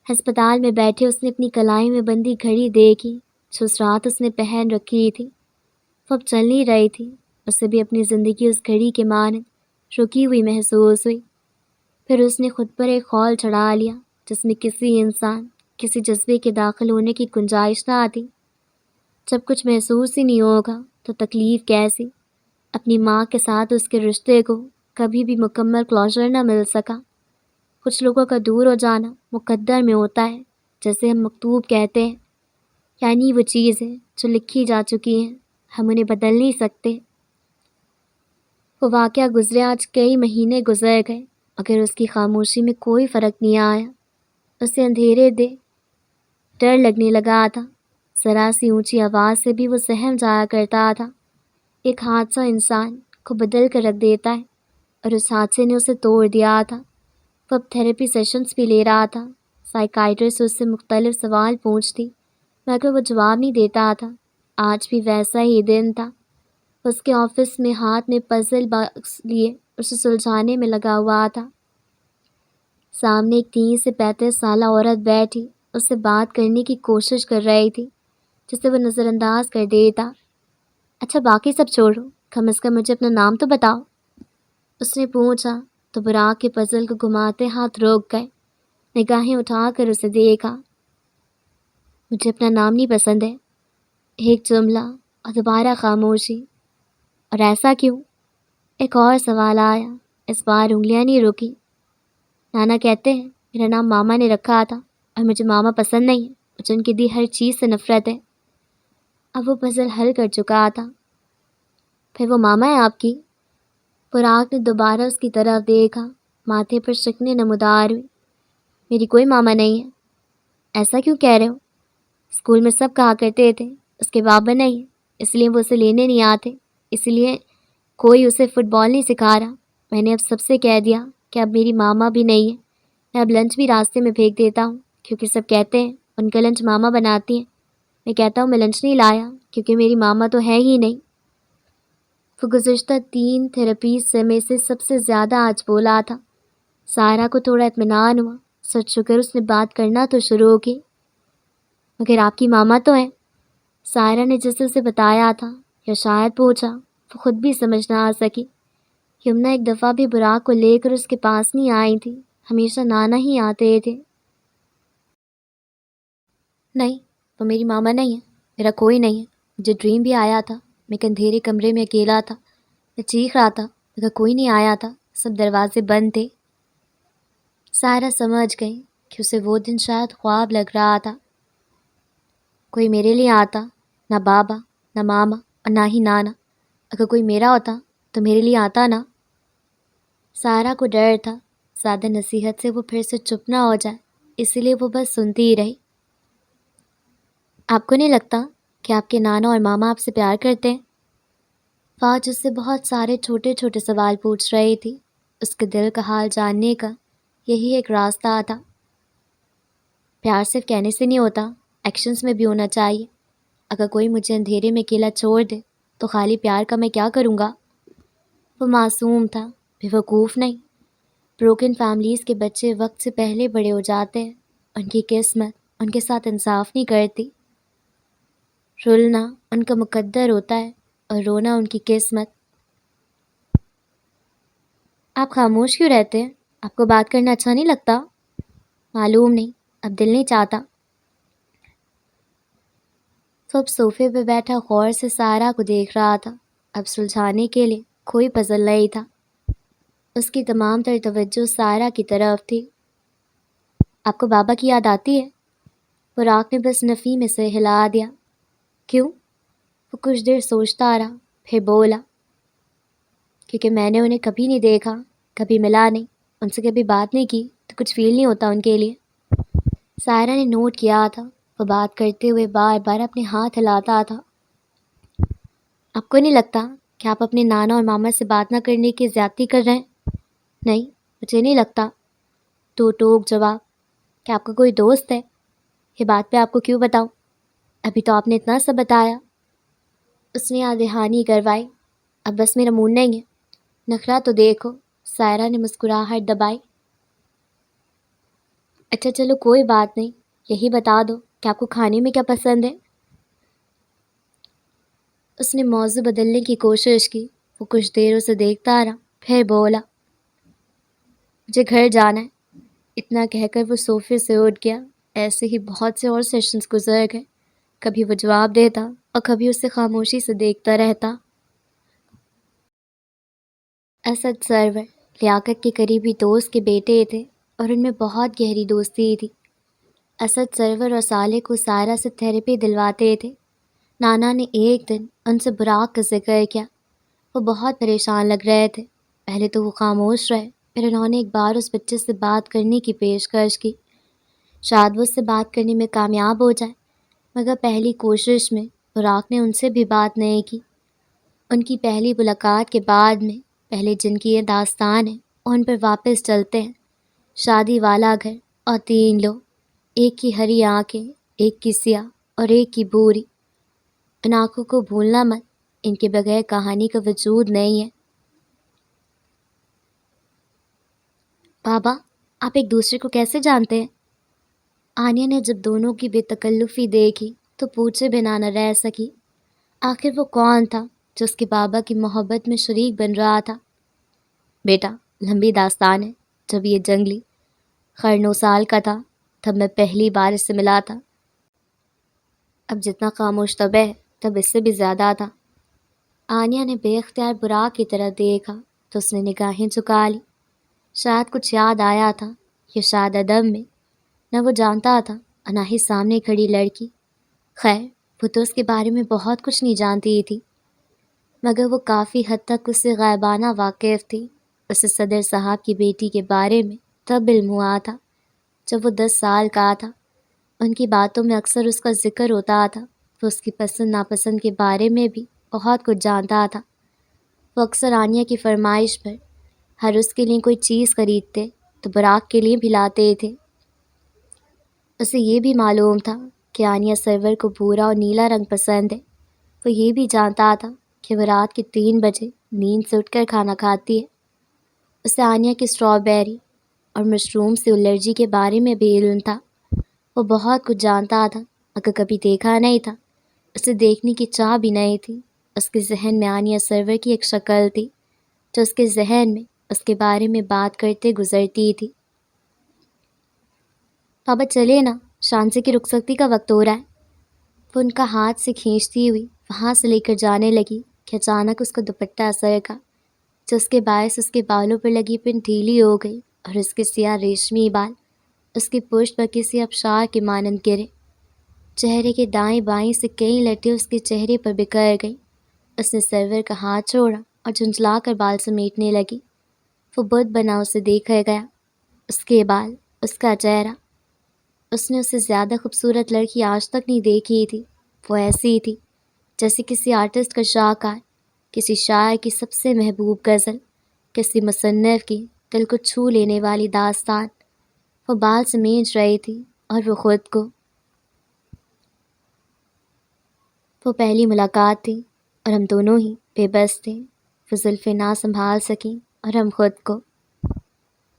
A: ہسپتال میں بیٹھے اس نے اپنی کلائی میں بندی گھڑی دیکھی جو اس رات اس نے پہن رکھی تھی۔ وہ اب چل نہیں رہی تھی۔ اسے بھی اپنی زندگی اس گھڑی کے مانند رکی ہوئی محسوس ہوئی۔ پھر اس نے خود پر ایک خول چڑھا لیا جس میں کسی انسان، کسی جذبے کے داخل ہونے کی گنجائش نہ تھی۔ جب کچھ محسوس ہی نہیں ہوگا تو تکلیف کیسی؟ اپنی ماں کے ساتھ اس کے رشتے کو کبھی بھی مکمل کلوزر نہ مل سکا۔ کچھ لوگوں کا دور ہو جانا مقدر میں ہوتا ہے، جیسے ہم مکتوب کہتے ہیں، یعنی وہ چیزیں جو لکھی جا چکی ہیں، ہم انہیں بدل نہیں سکتے۔ وہ واقعہ گزرے آج کئی مہینے گزر گئے، مگر اس کی خاموشی میں کوئی فرق نہیں آیا۔ اسے اندھیرے دے ڈر لگنے لگا تھا۔ ذرا سی اونچی آواز سے بھی وہ سہم جایا کرتا تھا۔ ایک حادثہ انسان کو بدل کر رکھ دیتا ہے، اور اس حادثے نے اسے توڑ دیا تھا۔ وہ اب تھیراپی سیشنز بھی لے رہا تھا۔ سائیکائٹرسٹ اس سے مختلف سوال پوچھتی، مگر وہ جواب نہیں دیتا تھا۔ آج بھی ویسا ہی دن تھا۔ اس کے آفس میں ہاتھ میں پزل باکس لیے اسے سلجھانے میں لگا ہوا تھا۔ سامنے ایک 30 سے 35 سالہ عورت بیٹھی اس سے بات کرنے کی کوشش کر رہی تھی، جسے وہ نظر انداز کر دیتا۔ اچھا باقی سب چھوڑو، کم از کم مجھے اپنا نام تو بتاؤ، اس نے پوچھا تو براق کے پزل کو گھماتے ہاتھ روک گئے، نگاہیں اٹھا کر اسے دیکھا۔ مجھے اپنا نام نہیں پسند ہے، ایک جملہ اور دوبارہ خاموشی۔ اور ایسا کیوں؟ ایک اور سوال آیا، اس بار انگلیاں نہیں رکی۔ نانا کہتے ہیں میرا نام ماما نے رکھا تھا اور مجھے ماما پسند نہیں ہے، مجھے ان کی دی ہر چیز سے نفرت ہے۔ اب وہ پزل حل کر چکا تھا۔ پھر وہ ماما ہے آپ کی؟ پراگ نے دوبارہ اس کی طرف دیکھا، ماتھے پر شکنیں نمودار ہوئی۔ میری کوئی ماما نہیں ہے۔ ایسا کیوں کہہ رہے ہو؟ اسکول میں سب کہا کرتے تھے اس کے بابا نہیں ہے، اس لیے وہ اسے لینے نہیں آتے، اس لیے کوئی اسے فٹ بال نہیں سکھا رہا۔ میں نے اب سب سے کہہ دیا کہ اب میری ماما بھی نہیں ہے۔ میں اب لنچ بھی راستے میں پھینک دیتا ہوں کیونکہ سب کہتے ہیں ان کا لنچ ماما بناتی ہیں۔ میں کہتا ہوں میں لنچ نہیں لایا کیونکہ میری ماما تو ہے ہی نہیں۔ وہ گزشتہ 3 تھراپیز میں سے سب سے زیادہ آج بولا تھا۔ سارا کو تھوڑا اطمینان ہوا، سچ شکر اس نے بات کرنا تو شروع کی۔ مگر آپ کی ماما تو ہیں؟ سائرہ نے جیسے اسے بتایا تھا یا شاید پوچھا، وہ خود بھی سمجھ نہ آ سکی۔ یمنا ایک دفعہ بھی براق کو لے کر اس کے پاس نہیں آئی تھی، ہمیشہ نانا ہی آتے تھے۔ نہیں، وہ میری ماما نہیں ہے، میرا کوئی نہیں ہے۔ مجھے ڈریم بھی آیا تھا، میں ایک اندھیرے کمرے میں اکیلا تھا، میں چیخ رہا تھا مگر کوئی نہیں آیا تھا، سب دروازے بند تھے۔ سائرہ سمجھ گئی کہ اسے وہ دن شاید خواب لگ رہا تھا۔ کوئی میرے لیے آتا، نہ بابا، نہ ماما اور نہ ہی نانا۔ اگر کوئی میرا ہوتا تو میرے لیے آتا نا۔ سائرہ کو ڈر تھا زیادہ نصیحت سے وہ پھر سے چپ نہ ہو جائے، اسی لیے وہ بس سنتی ہی رہی۔ آپ کو نہیں لگتا کہ آپ کے نانا اور ماما آپ سے پیار کرتے ہیں؟ فوج اس سے بہت سارے چھوٹے چھوٹے سوال پوچھ رہی تھی۔ اس کے دل کا حال جاننے کا یہی ایک راستہ تھا۔ پیار صرف کہنے سے نہیں ہوتا، ایکشنز میں بھی ہونا چاہیے۔ اگر کوئی مجھے اندھیرے میں اکیلا چھوڑ دے تو خالی پیار کا میں کیا کروں گا؟ وہ معصوم تھا، بے وقوف نہیں۔ بروکن فیملیز کے بچے وقت سے پہلے بڑے ہو جاتے ہیں، ان کی قسمت ان کے ساتھ انصاف نہیں کرتی۔ رلنا ان کا مقدر ہوتا ہے اور رونا ان کی قسمت۔ آپ خاموش کیوں رہتے ہیں؟ آپ کو بات کرنا اچھا نہیں لگتا؟ معلوم نہیں، اب دل نہیں چاہتا۔ تو اب صوفے پہ بیٹھا غور سے سارا کو دیکھ رہا تھا۔ اب سلجھانے کے لیے کوئی پزل نہیں تھا۔ اس کی تمام تر توجہ سارا کی طرف تھی۔ آپ کو بابا کی یاد آتی ہے؟ براق نے بس نفی میں سے ہلا دیا۔ کیوں؟ وہ کچھ دیر سوچتا رہا، پھر بولا، کیونکہ میں نے انہیں کبھی نہیں دیکھا، کبھی ملا نہیں، ان سے کبھی بات نہیں کی تو کچھ فیل نہیں ہوتا ان کے لیے۔ سائرہ نے نوٹ کیا تھا، وہ بات کرتے ہوئے بار بار اپنے ہاتھ ہلاتا تھا۔ آپ کو نہیں لگتا کہ آپ اپنے نانا اور ماما سے بات نہ کرنے کی زیادتی کر رہے ہیں؟ نہیں، مجھے نہیں لگتا۔ تو ٹوک جواب، کہ آپ کا کوئی دوست ہے؟ یہ بات پہ آپ کو کیوں بتاؤں؟ ابھی تو آپ نے اتنا سا بتایا۔ اس نے یاد دہانی کروائی۔ اب بس میرا موڈ نہیں ہے۔ نخرہ تو دیکھو، سائرہ نے مسکراہٹ دبائی۔ اچھا چلو کوئی بات نہیں، یہی بتا دو کہ آپ کو کھانے میں کیا پسند ہے؟ اس نے موضوع بدلنے کی کوشش کی۔ وہ کچھ دیر اسے دیکھتا رہا، پھر بولا، مجھے گھر جانا ہے۔ اتنا کہہ کر وہ صوفے سے اٹھ گیا۔ ایسے ہی بہت سے اور سیشنز گزر گئے، کبھی وہ جواب دیتا اور کبھی اسے خاموشی سے دیکھتا رہتا۔ اسد سرور لیاقت کے قریبی دوست کے بیٹے تھے اور ان میں بہت گہری دوستی تھی۔ اسد سرور اور صالح کو سائرہ سے تھیراپی دلواتے تھے۔ نانا نے ایک دن ان سے براق کا ذکر کیا۔ وہ بہت پریشان لگ رہے تھے۔ پہلے تو وہ خاموش رہے، پھر انہوں نے ایک بار اس بچے سے بات کرنے کی پیشکش کی۔ شاید وہ اس سے بات کرنے میں کامیاب ہو جائے، مگر پہلی کوشش میں براق نے ان سے بھی بات نہیں کی۔ ان کی پہلی ملاقات کے بعد میں پہلے جن کی یہ داستان ہے ان پر واپس چلتے ہیں۔ شادی والا گھر اور 3 لوگ، ایک کی ہری آنکھیں، ایک کی سیاہ اور ایک کی بھوری۔ ان آنکھوں کو بھولنا مت، ان کے بغیر کہانی کا وجود نہیں ہے۔ بابا، آپ ایک دوسرے کو کیسے جانتے ہیں؟ آنیا نے جب دونوں کی بے تکلفی دیکھی تو پوچھے بنا نہ رہ سکی۔ آخر وہ کون تھا جو اس کے بابا کی محبت میں شریک بن رہا تھا؟ بیٹا، لمبی داستان ہے۔ جب یہ جنگلی 9 سال کا تھا تب میں پہلی بار اس سے ملا تھا۔ اب جتنا خاموش طبع ہے تب اس سے بھی زیادہ تھا۔ آنیا نے بے اختیار براق کی طرف دیکھا تو اس نے نگاہیں جھکا لی۔ شاید کچھ یاد آیا تھا یا شاید ادب میں، نہ وہ جانتا تھا اور نہ ہی سامنے کھڑی لڑکی۔ خیر وہ تو اس کے بارے میں بہت کچھ نہیں جانتی تھی، مگر وہ کافی حد تک اس سے غائبانہ واقف تھی۔ اسے صدر صاحب کی بیٹی کے بارے میں تب علم ہوا تھا جب وہ 10 سال کا تھا۔ ان کی باتوں میں اکثر اس کا ذکر ہوتا تھا۔ وہ اس کی پسند ناپسند کے بارے میں بھی بہت کچھ جانتا تھا۔ وہ اکثر آنیا کی فرمائش پر ہر اس کے لیے کوئی چیز خریدتے تو براق کے لیے بھی لاتے تھے۔ اسے یہ بھی معلوم تھا کہ آنیا سرور کو بھورا اور نیلا رنگ پسند ہے۔ وہ یہ بھی جانتا تھا کہ وہ رات کے 3 بجے نیند سے اٹھ کر کھانا کھاتی ہے۔ اسے آنیا کی اسٹرابیری اور مشروم سے الرجی کے بارے میں بھی علم تھا۔ وہ بہت کچھ جانتا تھا مگر کبھی دیکھا نہیں تھا۔ اسے دیکھنے کی چاہ بھی نہیں تھی۔ اس کے ذہن میں آنیا سرور کی ایک شکل تھی جو اس کے ذہن میں اس کے بارے میں بات کرتے گزرتی تھی۔ پاپا چلے نا، شانزے کی رخصتی کا وقت ہو رہا ہے۔ وہ ان کا ہاتھ سے کھینچتی ہوئی وہاں سے لے کر جانے لگی کہ اچانک اس کا دوپٹہ سرکا، جس کے باعث اس کے بالوں پر لگی پن ڈھیلی ہو گئی اور اس کے سیاہ ریشمی بال اس کی پشت پر کسی ابشار کے مانند گرے۔ چہرے کے دائیں بائیں سے کئی لٹیں اس کے چہرے پر بکھر گئیں۔ اس نے سرور کا ہاتھ چھوڑا اور جھنجھلا کر بال سمیٹنے لگی۔ وہ بت بنا اسے دیکھا گیا، اس کے بال، اس کا چہرہ۔ اس نے اسے زیادہ خوبصورت لڑکی آج تک نہیں دیکھی تھی۔ وہ ایسی تھی جیسے کسی آرٹسٹ کا شاہکار، کسی شاعر کی سب سے محبوب غزل، کسی مصنف کی دل کو چھو لینے والی داستان۔ وہ بال سمیٹ رہی تھی اور وہ خود کو۔ وہ پہلی ملاقات تھی اور ہم دونوں ہی بے بس تھے۔ وہ زلفیں نہ سنبھال سکیں اور ہم خود کو۔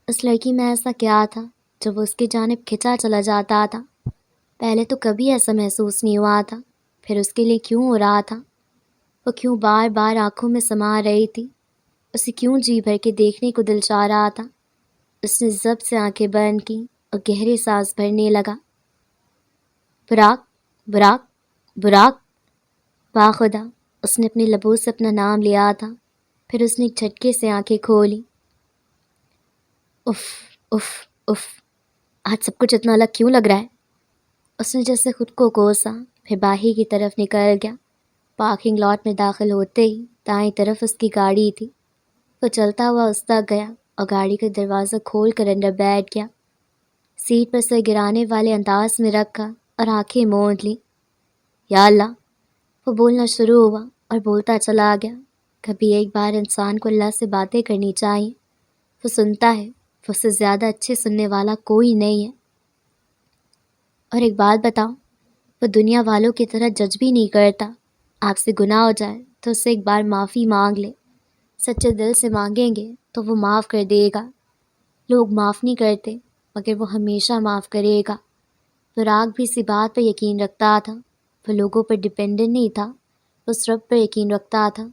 A: اس لڑکی میں ایسا کیا تھا جو وہ اس کی جانب کھنچا چلا جاتا تھا؟ پہلے تو کبھی ایسا محسوس نہیں ہوا تھا، پھر اس کے لیے کیوں ہو رہا تھا؟ وہ کیوں بار بار آنکھوں میں سما رہی تھی؟ اسے کیوں جی بھر کے دیکھنے کو دل چاہ رہا تھا؟ اس نے ضبط سے آنکھیں بند کی اور گہرے سانس بھرنے لگا۔ براق، براق، براق۔ باخدا اس نے اپنے لبوں سے اپنا نام لیا تھا، پھر اس نے ایک جھٹکے سے آنکھیں کھولی۔ اف اف اف، آج سب کچھ اتنا الگ کیوں لگ رہا ہے؟ اس نے جیسے خود کو کوسا، پھر باہر کی طرف نکل گیا۔ پارکنگ لاٹ میں داخل ہوتے ہی دائیں طرف اس کی گاڑی تھی۔ وہ چلتا ہوا اس تک گیا اور گاڑی کا دروازہ کھول کر اندر بیٹھ گیا۔ سیٹ پر سر گرانے والے انداز میں رکھا اور آنکھیں موند لیں۔ یا اللہ! وہ بولنا شروع ہوا اور بولتا چلا گیا۔ کبھی ایک بار انسان کو اللہ سے باتیں کرنی چاہیے۔ وہ سنتا ہے، وہ اس سے زیادہ اچھے سننے والا کوئی نہیں ہے۔ اور ایک بات بتاؤں، وہ دنیا والوں کی طرح جج بھی نہیں کرتا۔ آپ سے گناہ ہو جائے تو اس سے ایک بار معافی مانگ لے۔ سچے دل سے مانگیں گے تو وہ معاف کر دے گا۔ لوگ معاف نہیں کرتے مگر وہ ہمیشہ معاف کرے گا۔ براق بھی اسی بات پر یقین رکھتا تھا۔ وہ لوگوں پر ڈیپینڈنٹ نہیں تھا، وہ اس رب پر یقین رکھتا تھا۔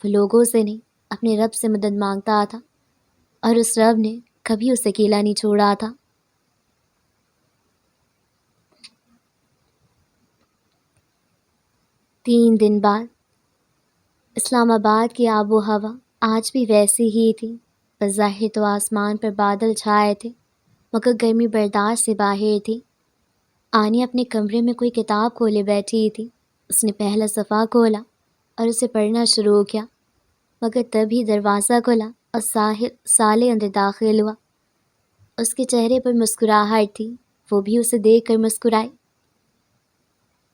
A: وہ لوگوں سے نہیں، اپنے رب سے مدد مانگتا تھا، اور اس رب نے کبھی اسے اکیلا نہیں چھوڑا تھا۔ تین دن بعد اسلام آباد کی آب و ہوا آج بھی ویسی ہی تھی۔ بظاہر تو آسمان پر بادل چھائے تھے مگر گرمی برداشت سے باہر تھی۔ آنی اپنے کمرے میں کوئی کتاب کھولے بیٹھی تھی۔ اس نے پہلا صفحہ کھولا اور اسے پڑھنا شروع کیا، مگر تبھی دروازہ کھلا اور صالح اندر داخل ہوا۔ اس کے چہرے پر مسکراہٹ تھی، وہ بھی اسے دیکھ کر مسکرائی۔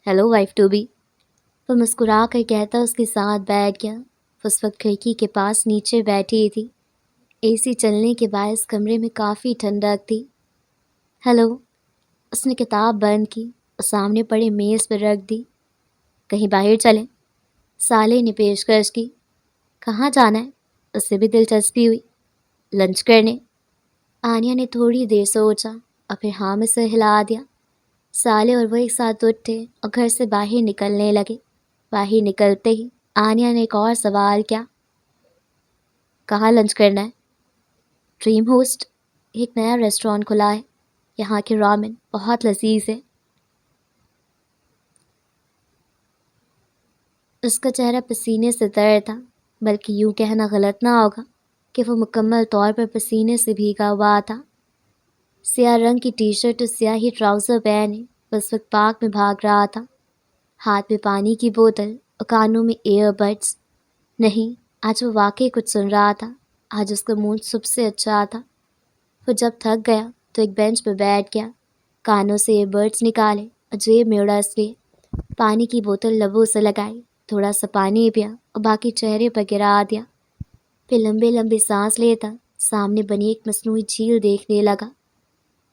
A: ہیلو وائف ٹو بی، وہ مسکرا کر کہتا اس کے ساتھ بیٹھ گیا۔ وہ اس وقت کھڑکی کے پاس نیچے بیٹھی تھی۔ اے سی چلنے کے باعث کمرے میں کافی ٹھنڈک تھی۔ ہیلو، اس نے کتاب بند کی اور سامنے پڑے میز پر رکھ دی۔ کہیں باہر چلیں؟ صالح نے پیشکش کی۔ کہاں جانا ہے؟ اس سے بھی دلچسپی ہوئی۔ لنچ کرنے۔ آنیا نے تھوڑی دیر سوچا اور پھر ہاں میں سر ہلا دیا۔ صالح اور وہ ایک ساتھ اٹھے اور گھر سے باہر نکلنے لگے۔ باہر نکلتے ہی آنیا نے ایک اور سوال کیا۔ کہاں لنچ کرنا ہے؟ ڈریم ہوسٹ، ایک نیا ریسٹورانٹ کھلا ہے، یہاں کے رامن بہت لذیذ ہے۔ اس کا چہرہ پسینے سے تر تھا، بلکہ یوں کہنا غلط نہ ہوگا کہ وہ مکمل طور پر پسینے سے بھیگا ہوا تھا۔ سیاہ رنگ کی ٹی شرٹ اور سیاہ ہی ٹراؤزر پہنے وہ اس وقت پارک میں بھاگ رہا تھا، ہاتھ میں پانی کی بوتل اور کانوں میں ایئر بڈز۔ نہیں، آج وہ واقعی کچھ سن رہا تھا۔ آج اس کا موڈ سب سے اچھا تھا۔ وہ جب تھک گیا تو ایک بینچ پہ بیٹھ گیا، کانوں سے ایئر بڈز نکالے اور جیب میں اڑا لیے، پانی کی بوتل لبوں سے لگائی، تھوڑا سا پانی پیا اور باقی چہرے پر گرا دیا۔ پھر لمبے لمبے سانس لیتا سامنے بنی ایک مصنوعی جھیل دیکھنے لگا۔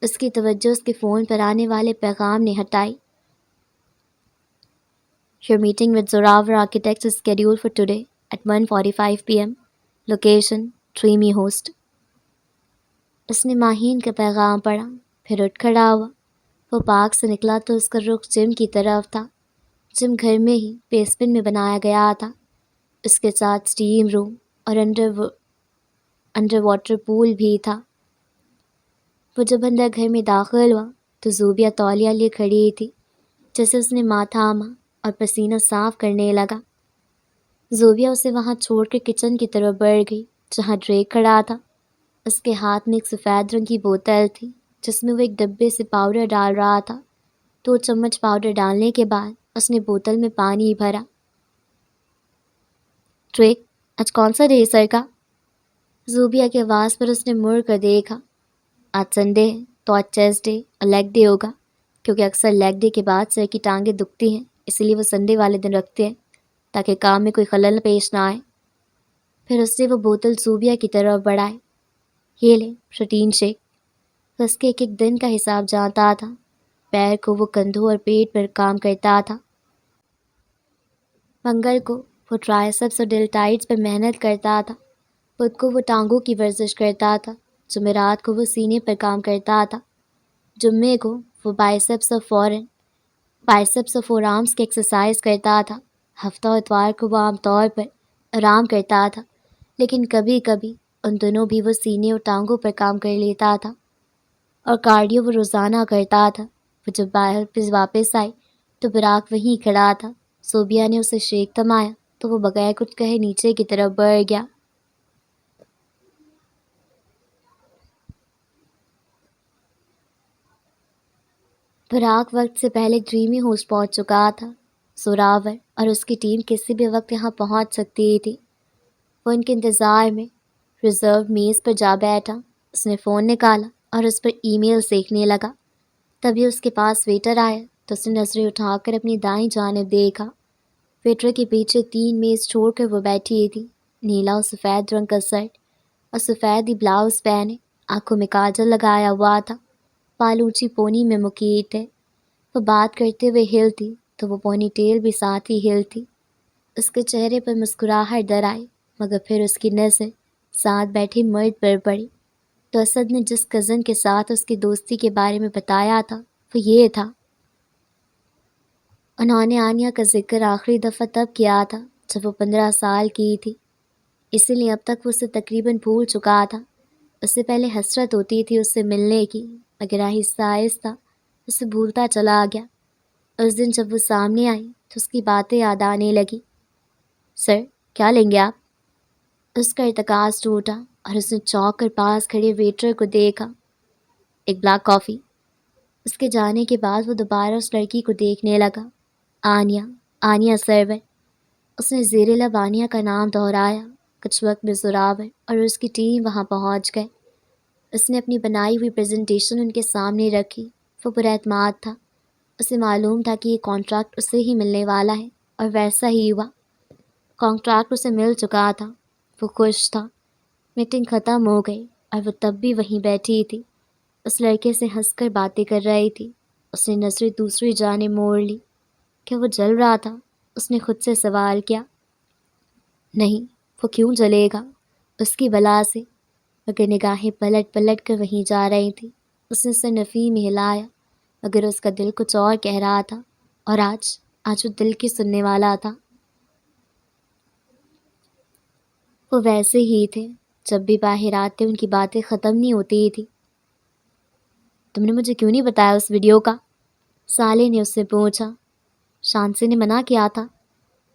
A: اس کی توجہ اس کے فون پر آنے والے پیغام نے ہٹائی۔ Your meeting with Zorawar Architects is scheduled for today at 1:45 p.m. Location, Dreamy Host. اس نے ماہین کا پیغام پڑھا، پھر اٹھ کھڑا ہوا۔ وہ پارک سے نکلا تو اس کا رخ جم کی طرف تھا۔ جم گھر میں ہی بیسمنٹ میں بنایا گیا تھا، اس کے ساتھ اسٹیم روم اور انڈر واٹر پول بھی تھا۔ وہ جب اندر گھر میں داخل ہوا تو زوبیہ تولیہ لیے کھڑی تھی، جیسے اس نے ماں تھاما اور پسینہ صاف کرنے لگا۔ زوبیہ اسے وہاں چھوڑ کر کچن کی طرف بڑھ گئی جہاں ڈریک کھڑا تھا۔ اس کے ہاتھ میں ایک سفید رنگ کی بوتل تھی جس میں وہ ایک ڈبے سے پاؤڈر ڈال رہا تھا۔ 2 چمچ پاؤڈر ڈالنے کے بعد اس نے بوتل میں پانی بھرا۔ ڈریک، آج کون سا ڈے سر کا؟ زوبیہ کی آواز پر اس نے مڑ کر دیکھا۔ آج سنڈے ہے تو آج چیسٹ ڈے اور لیگ ڈے ہوگا، کیونکہ اکثر لیگ ڈے کے بعد سر کی ٹانگیں دکھتی ہیں، اسی لیے وہ سنڈے والے دن رکھتے ہیں تاکہ کام میں کوئی خلل پیش نہ آئے۔ پھر اس نے وہ بوتل زوبیہ کی طرف بڑھائی۔ یہ لے پروٹین شیک۔ اس کے ایک ایک دن کا حساب جانتا تھا۔ پیر کو وہ کندھوں اور پیٹ پر کام کرتا تھا۔ منگل کو وہ ٹرائسپس اور ڈیلٹائٹس پر محنت کرتا تھا۔ بدھ کو وہ ٹانگوں کی ورزش کرتا تھا۔ جمعرات کو وہ سینے پر کام کرتا تھا۔ جمعے کو وہ بائسپس اور فور آرمز کی ایکسرسائز کرتا تھا۔ ہفتہ اتوار کو وہ عام طور پر آرام کرتا تھا، لیکن کبھی کبھی ان دنوں بھی وہ سینے اور ٹانگوں پر کام کر لیتا تھا۔ اور کارڈیو وہ روزانہ کرتا تھا۔ وہ جب باہر واپس آئی تو براق وہیں کھڑا تھا۔ زوبیہ نے اسے شیک تھمایا تو وہ بغیر کچھ کہے نیچے کی طرف بڑھ گیا۔ براق وقت سے پہلے ڈریمی ہوسٹ پہنچ چکا تھا۔ زوراور اور اس کی ٹیم کسی بھی وقت یہاں پہنچ سکتی تھی۔ وہ ان کے انتظار میں ریزرو میز پر جا بیٹھا۔ اس نے فون نکالا اور اس پر ای میلز دیکھنے لگا۔ تبھی اس کے پاس ویٹر آیا تو اس نے نظریں اٹھا کر اپنی دائیں جانب دیکھا۔ ویٹر کے پیچھے 3 میز چھوڑ کر وہ بیٹھی تھی، نیلا اور سفید رنگ کا شرٹ اور سفید ہی بلاؤز پہنے، آنکھوں میں کاجل لگایا ہوا تھا، بال اونچی پونی میں مکیٹ تھے۔ وہ بات کرتے ہوئے ہلتی تو وہ پونی ٹیل بھی ساتھ ہی ہلتی۔ اس کے چہرے پر مسکراہٹ در آئی، مگر پھر اس کی نظر ساتھ بیٹھے مرد پر پڑی تو اسد نے جس کزن کے ساتھ اس کی دوستی کے بارے میں بتایا تھا وہ یہ تھا۔ انہوں نے آنیا کا ذکر آخری دفعہ تب کیا تھا جب وہ 15 سال کی تھی، اسی لیے اب تک وہ اسے تقریباً بھول چکا تھا۔ اس سے پہلے حسرت ہوتی تھی اس سے ملنے کی، مگر آہستہ آہستہ اسے بھولتا چلا گیا۔ اس دن جب وہ سامنے آئی تو اس کی باتیں یاد آنے لگی۔ سر، کیا لیں گے آپ؟ اس کا ارتکاز ٹوٹا اور اس نے چونک کر پاس کھڑے ویٹر کو دیکھا۔ ایک بلیک کافی۔ اس کے جانے کے بعد وہ دوبارہ اس لڑکی کو دیکھنے لگا۔ آنیا سرور۔ اس نے زیر لب آنیا کا نام دہرایا۔ کچھ وقت میں زوراور اور اس کی ٹیم وہاں پہنچ گئے۔ اس نے اپنی بنائی ہوئی پریزنٹیشن ان کے سامنے رکھی۔ وہ پر اعتماد تھا۔ اسے معلوم تھا کہ یہ کانٹریکٹ اسے ہی ملنے والا ہے، اور ویسا ہی ہوا۔ کانٹریکٹ اسے مل چکا تھا۔ وہ خوش تھا۔ میٹنگ ختم ہو گئی اور وہ تب بھی وہیں بیٹھی تھی۔ اس لڑکے سے ہنس کر باتیں کر رہی تھی۔ اس نے نظریں دوسری جانب موڑ لی۔ کیا وہ جل رہا تھا؟ اس نے خود سے سوال کیا۔ نہیں، وہ کیوں جلے گا؟ اس کی بلا سے، مگر نگاہیں پلٹ پلٹ کر وہیں جا رہی تھی۔ اس نے سر نفی میں ہلایا، مگر اس کا دل کچھ اور کہہ رہا تھا، اور آج وہ دل کی سننے والا تھا۔ وہ ویسے ہی تھے، جب بھی باہر آتے ان کی باتیں ختم نہیں ہوتی تھی۔ تم نے مجھے کیوں نہیں بتایا اس ویڈیو کا؟ سالے نے اس سے پوچھا۔ شانسی نے منع کیا تھا۔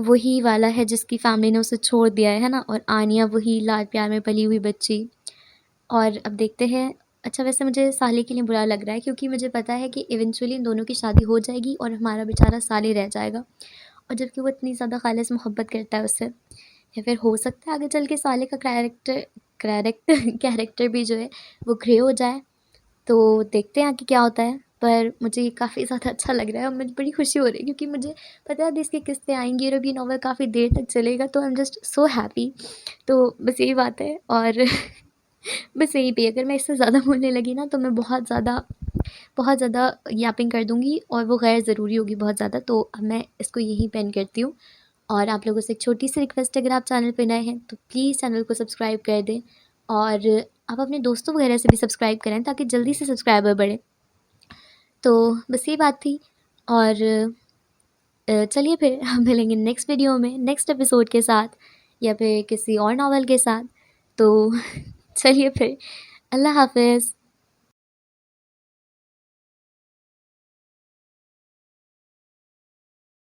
A: وہی والا ہے جس کی فیملی نے اسے چھوڑ دیا ہے نا، اور آنیہ وہی لاڈ پیار میں پلی ہوئی بچی. اور اب دیکھتے ہیں. اچھا ویسے مجھے سالے کے لیے برا لگ رہا ہے کیونکہ مجھے پتہ ہے کہ ایونچولی ان دونوں کی شادی ہو جائے گی اور ہمارا بیچارہ سالے رہ جائے گا، اور جب کہ وہ اتنی زیادہ خالص محبت کرتا ہے اس سے. یا پھر ہو سکتا ہے آگے چل کے سالے کا کیریکٹر بھی جو ہے وہ گرے ہو جائے. تو دیکھتے ہیں آگے کیا ہوتا ہے. پر مجھے یہ کافی زیادہ اچھا لگ رہا ہے اور مجھے بڑی خوشی ہو رہی ہے کیونکہ مجھے پتہ ہے اب اس کی قسطیں آئیں گی اور اب یہ ناول کافی دیر تک چلے گا، تو I am just so happy. تو بس یہی بات ہے. اور بس یہی پہ اگر میں اس سے زیادہ بولنے لگی نا تو میں بہت زیادہ یاپنگ کر دوں گی اور وہ غیر ضروری ہوگی بہت زیادہ. تو اب میں اس کو یہیں پین کرتی ہوں. اور آپ لوگوں سے ایک چھوٹی سی ریکویسٹ ہے، اگر آپ چینل پہ نئے ہیں تو پلیز چینل کو سبسکرائب کر دیں، اور آپ اپنے دوستوں وغیرہ سے بھی سبسکرائب کریں تاکہ جلدی سے سبسکرائبر بڑھے. تو بس یہ بات تھی. اور چلیے پھر ہم ملیں گے نیکسٹ ویڈیو میں نیکسٹ ایپیسوڈ کے ساتھ یا پھر کسی اور ناول کے ساتھ. تو چلیے پھر اللہ حافظ.